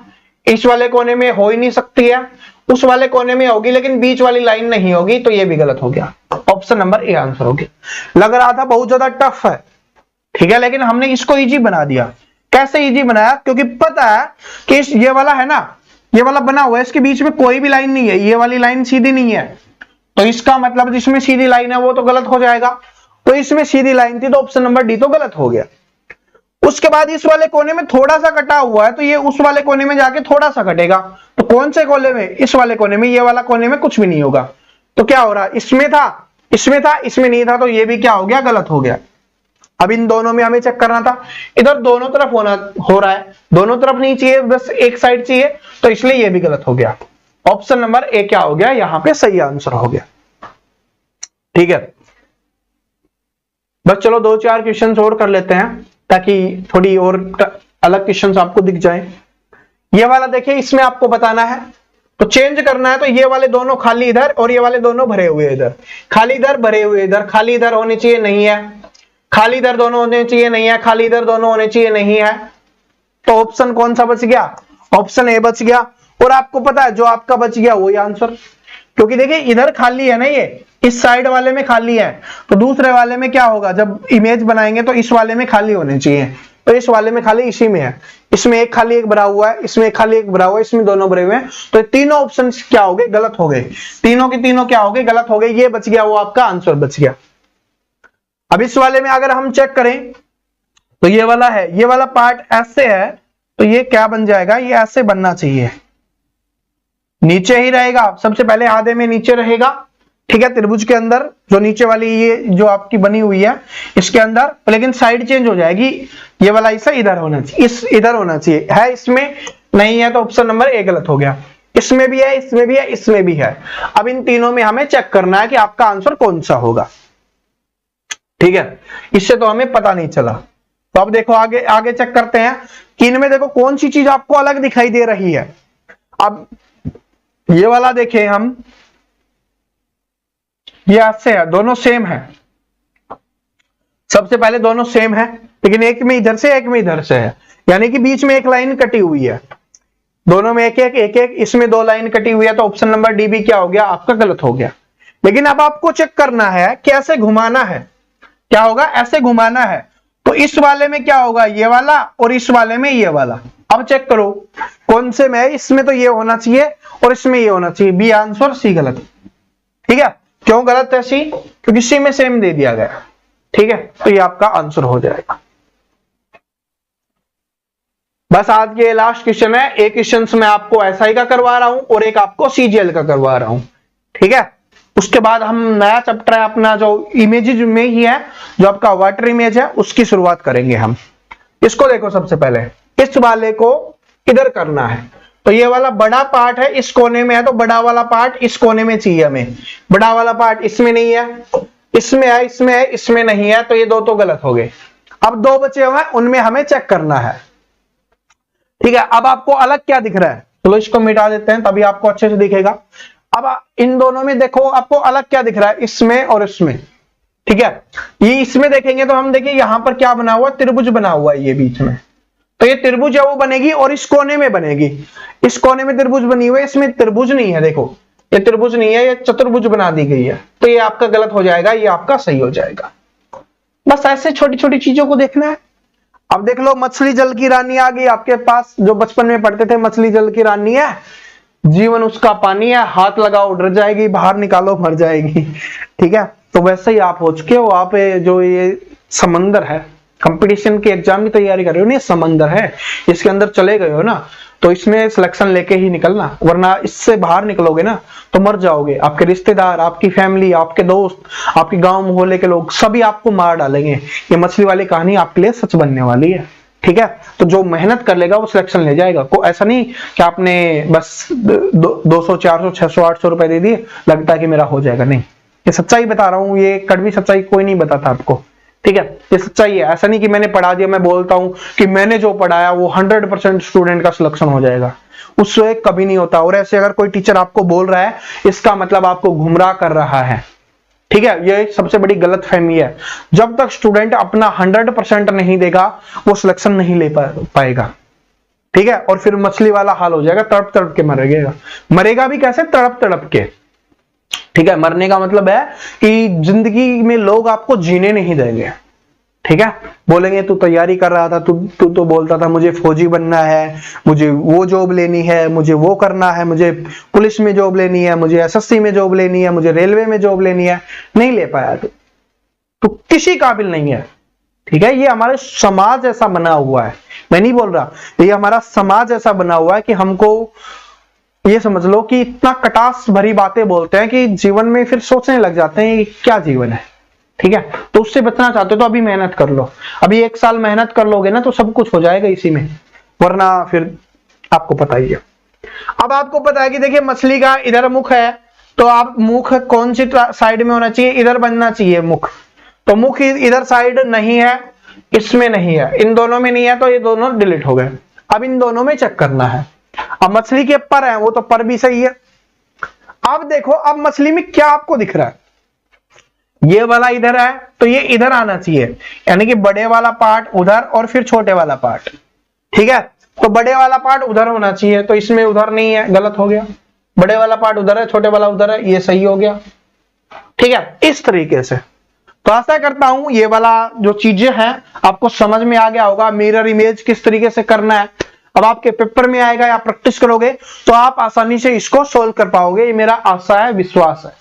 इस वाले कोने में हो ही नहीं सकती है, उस वाले कोने में होगी लेकिन बीच वाली लाइन नहीं होगी, तो ये भी गलत हो गया, ऑप्शन नंबर ए आंसर हो गया। लग रहा था बहुत ज्यादा टफ है, ठीक है, लेकिन हमने इसको इजी बना दिया। कैसे इजी बनाया, क्योंकि पता है कि ये वाला है ना, ये वाला बना हुआ है, इसके बीच में कोई भी लाइन नहीं है, ये वाली लाइन सीधी नहीं है, तो इसका मतलब जिसमें सीधी लाइन है वो तो गलत हो जाएगा, तो इसमें सीधी लाइन थी तो ऑप्शन नंबर डी तो गलत हो गया। उसके बाद इस वाले कोने में थोड़ा सा कटा हुआ है, तो ये उस वाले कोने में जाके थोड़ा सा कटेगा, तो कौन से कोने में, इस वाले कोने में, ये वाला कोने में कुछ भी नहीं होगा, तो क्या हो रहा है, इसमें था, इसमें था, इसमें नहीं था, तो ये भी क्या हो गया, गलत हो गया। अब इन दोनों में हमें चेक करना था, इधर दोनों तरफ हो रहा है, दोनों तरफ नहीं चाहिए, बस एक साइड चाहिए, तो इसलिए ये भी गलत हो गया। ऑप्शन नंबर ए क्या हो गया, यहां पे सही आंसर हो गया, ठीक है। बस चलो 2-4 क्वेश्चंस और कर लेते हैं ताकि थोड़ी और अलग क्वेश्चंस आपको दिख जाए। ये वाला देखिए, इसमें आपको बताना है तो चेंज करना है, तो ये वाले दोनों खाली इधर और ये वाले दोनों भरे हुए इधर, खाली इधर भरे हुए इधर, खाली इधर होने चाहिए नहीं है, खाली इधर दोनों होने चाहिए नहीं है, खाली इधर दोनों होने चाहिए नहीं है, तो ऑप्शन कौन सा बच गया, ऑप्शन ए बच गया। और आपको पता है जो आपका बच गया वही आंसर, क्योंकि देखिए इधर खाली है ना, ये इस साइड वाले में खाली है, तो दूसरे वाले में क्या होगा, जब इमेज बनाएंगे तो इस वाले में खाली होने चाहिए, तो इस वाले में खाली इसी में है, इसमें एक खाली एक भरा हुआ है, इसमें एक खाली एक भरा हुआ है, इसमें दोनों भरे हुए हैं, तो तीनों ऑप्शन क्या हो गए, गलत हो गए, तीनों के तीनों क्या हो गए, गलत हो गए, ये बच गया, वो आपका आंसर बच गया। अब इस वाले में अगर हम चेक करें तो ये वाला है, ये वाला पार्ट ऐसे है, तो ये क्या बन जाएगा, ये ऐसे बनना चाहिए, नीचे ही रहेगा, सबसे पहले आधे में नीचे रहेगा, ठीक है, त्रिभुज के अंदर जो नीचे वाली ये जो आपकी बनी हुई है इसके अंदर, लेकिन साइड चेंज हो जाएगी, ये वाला हिस्सा इधर होना चाहिए, इस इधर होना चाहिए, है इसमें नहीं है, तो ऑप्शन नंबर ए गलत हो गया। इसमें भी है, इसमें भी है, इसमें भी है। अब इन तीनों में हमें चेक करना है कि आपका आंसर कौन सा होगा, ठीक है, इससे तो हमें पता नहीं चला। तो अब देखो आगे आगे चेक करते हैं कि इनमें देखो कौन सी चीज आपको अलग दिखाई दे रही है। अब ये वाला देखें हम, ये ऐसे है, दोनों सेम है, सबसे पहले दोनों सेम है, लेकिन एक में इधर से एक में इधर से है, यानी कि बीच में एक लाइन कटी हुई है, दोनों में एक एक, इसमें 2 लाइन कटी हुई है, तो ऑप्शन नंबर डी भी क्या हो गया आपका गलत हो गया। लेकिन अब आपको चेक करना है कैसे घुमाना है, क्या होगा ऐसे घुमाना है, तो इस वाले में क्या होगा ये वाला और इस वाले में ये वाला। अब चेक करो कौन से में, इसमें तो ये होना चाहिए और इसमें ये होना चाहिए, बी आंसर, सी गलत। ठीक है, क्यों गलत है सी? क्योंकि सी में सेम दे दिया गया। ठीक है, तो ये आपका आंसर हो जाएगा। बस आज के लास्ट क्वेश्चन है, एक क्वेश्चन मैं आपको एसआई का करवा रहा हूं और एक आपको सीजीएल का करवा रहा हूं। ठीक है, उसके बाद हम नया चैप्टर है अपना जो इमेजेस में ही है, जो आपका वाटर इमेज है, उसकी शुरुआत करेंगे हम। इसको देखो, सबसे पहले इस वाले को इधर करना है, तो ये वाला बड़ा पार्ट है इस कोने में है, तो बड़ा वाला पार्ट इस कोने में चाहिए हमें, बड़ा वाला पार्ट इसमें नहीं है, इसमें है, इसमें है, इसमें नहीं है, तो ये 2 तो गलत हो गए। अब 2 बचे हुए हैं, उनमें हमें चेक करना है। ठीक है, अब आपको अलग क्या दिख रहा है, चलो इसको मिटा देते हैं तभी आपको अच्छे से दिखेगा। अब इन दोनों में देखो आपको अलग क्या दिख रहा है, इसमें और इसमें। ठीक है, ये इसमें देखेंगे तो हम देखिए यहां पर क्या बना हुआ, त्रिभुज बना हुआ है ये बीच में, तो ये त्रिभुज है वो बनेगी और इस कोने में बनेगी, इस कोने में त्रिभुज बनी हुई है, इसमें त्रिभुज नहीं है, देखो ये त्रिभुज नहीं है, ये चतुर्भुज बना दी गई है, तो ये आपका गलत हो जाएगा, ये आपका सही हो जाएगा। बस ऐसे छोटी छोटी चीजों को देखना है। अब देख लो, मछली जल की रानी आ गई आपके पास, जो बचपन में पढ़ते थे, मछली जल की रानी है, जीवन उसका पानी है, हाथ लगाओ डर जाएगी, बाहर निकालो मर जाएगी। ठीक है, तो वैसे ही आप हो चुके हो, आप जो ये समंदर है, कंपटीशन के एग्जाम की तैयारी कर रहे हो ना, समंदर है, इसके अंदर चले गए हो ना, तो इसमें सिलेक्शन लेके ही निकलना, वरना इससे बाहर निकलोगे ना तो मर जाओगे। आपके रिश्तेदार, आपकी फैमिली, आपके दोस्त, आपके गांव मोहल्ले के लोग सभी आपको मार डालेंगे। ये मछली वाली कहानी आपके लिए सच बनने वाली है। ठीक है, तो जो मेहनत कर लेगा वो सिलेक्शन ले जाएगा। को ऐसा नहीं कि आपने बस 200 400 600 800 रुपए दे दिए, लगता है कि मेरा हो जाएगा, नहीं, ये सच्चाई बता रहा हूँ, ये कड़वी सच्चाई कोई नहीं बताता आपको। ठीक है, ये सच्चाई है, ऐसा नहीं कि मैंने पढ़ा दिया, मैं बोलता हूं कि मैंने जो पढ़ाया वो 100% स्टूडेंट का सिलेक्शन हो जाएगा, उससे कभी नहीं होता। और ऐसे अगर कोई टीचर आपको बोल रहा है, इसका मतलब आपको गुमराह कर रहा है। ठीक है, ये सबसे बड़ी गलतफहमी है। जब तक स्टूडेंट अपना 100% नहीं देगा, वो सिलेक्शन नहीं ले पाएगा। ठीक है, और फिर मछली वाला हाल हो जाएगा, तड़प तड़प के मरेगा। मरेगा भी कैसे? तड़प तड़प के। ठीक है, मरने का मतलब है कि जिंदगी में लोग आपको जीने नहीं देंगे। ठीक है, बोलेंगे तू तैयारी कर रहा था, तू तो बोलता था मुझे फौजी बनना है, मुझे वो जॉब लेनी है, मुझे वो करना है, मुझे पुलिस में जॉब लेनी है, मुझे एसएससी में जॉब लेनी है, मुझे रेलवे में जॉब लेनी है, नहीं ले पाया तो किसी काबिल नहीं है। ठीक है, ये हमारे समाज ऐसा बना हुआ है, मैं नहीं बोल रहा, ये हमारा समाज ऐसा बना हुआ है कि हमको ये समझ लो कि इतना कटास भरी बातें बोलते हैं कि जीवन में फिर सोचने लग जाते हैं कि क्या जीवन है। ठीक है, तो उससे बचना चाहते हो तो अभी मेहनत कर लो, अभी 1 साल मेहनत कर लोगे ना तो सब कुछ हो जाएगा इसी में, वरना फिर आपको पता ही है। अब आपको पता है कि देखिए मछली का इधर मुख है, तो आप मुख कौन सी साइड में होना चाहिए? इधर बनना चाहिए मुख, तो मुख इधर साइड नहीं है, इसमें नहीं है, इन दोनों में नहीं है, तो ये दोनों डिलीट हो गए। अब इन दोनों में चेक करना है। अब मछली के पर है, वो तो पर भी सही है। अब देखो, अब मछली में क्या आपको दिख रहा है? ये वाला इधर है तो ये इधर आना चाहिए, यानी कि बड़े वाला पार्ट उधर और फिर छोटे वाला पार्ट। ठीक है, तो बड़े वाला पार्ट उधर होना चाहिए, तो इसमें उधर नहीं है, गलत हो गया। बड़े वाला पार्ट उधर है, छोटे वाला उधर है, ये सही हो गया। ठीक है, इस तरीके से। तो आशा करता हूं ये वाला जो चीजें हैं आपको समझ में आ गया होगा। मिरर इमेज किस तरीके से करना है, अब आपके पेपर में आएगा या प्रैक्टिस करोगे तो आप आसानी से इसको सोल्व कर पाओगे, ये मेरा आशा है, विश्वास है।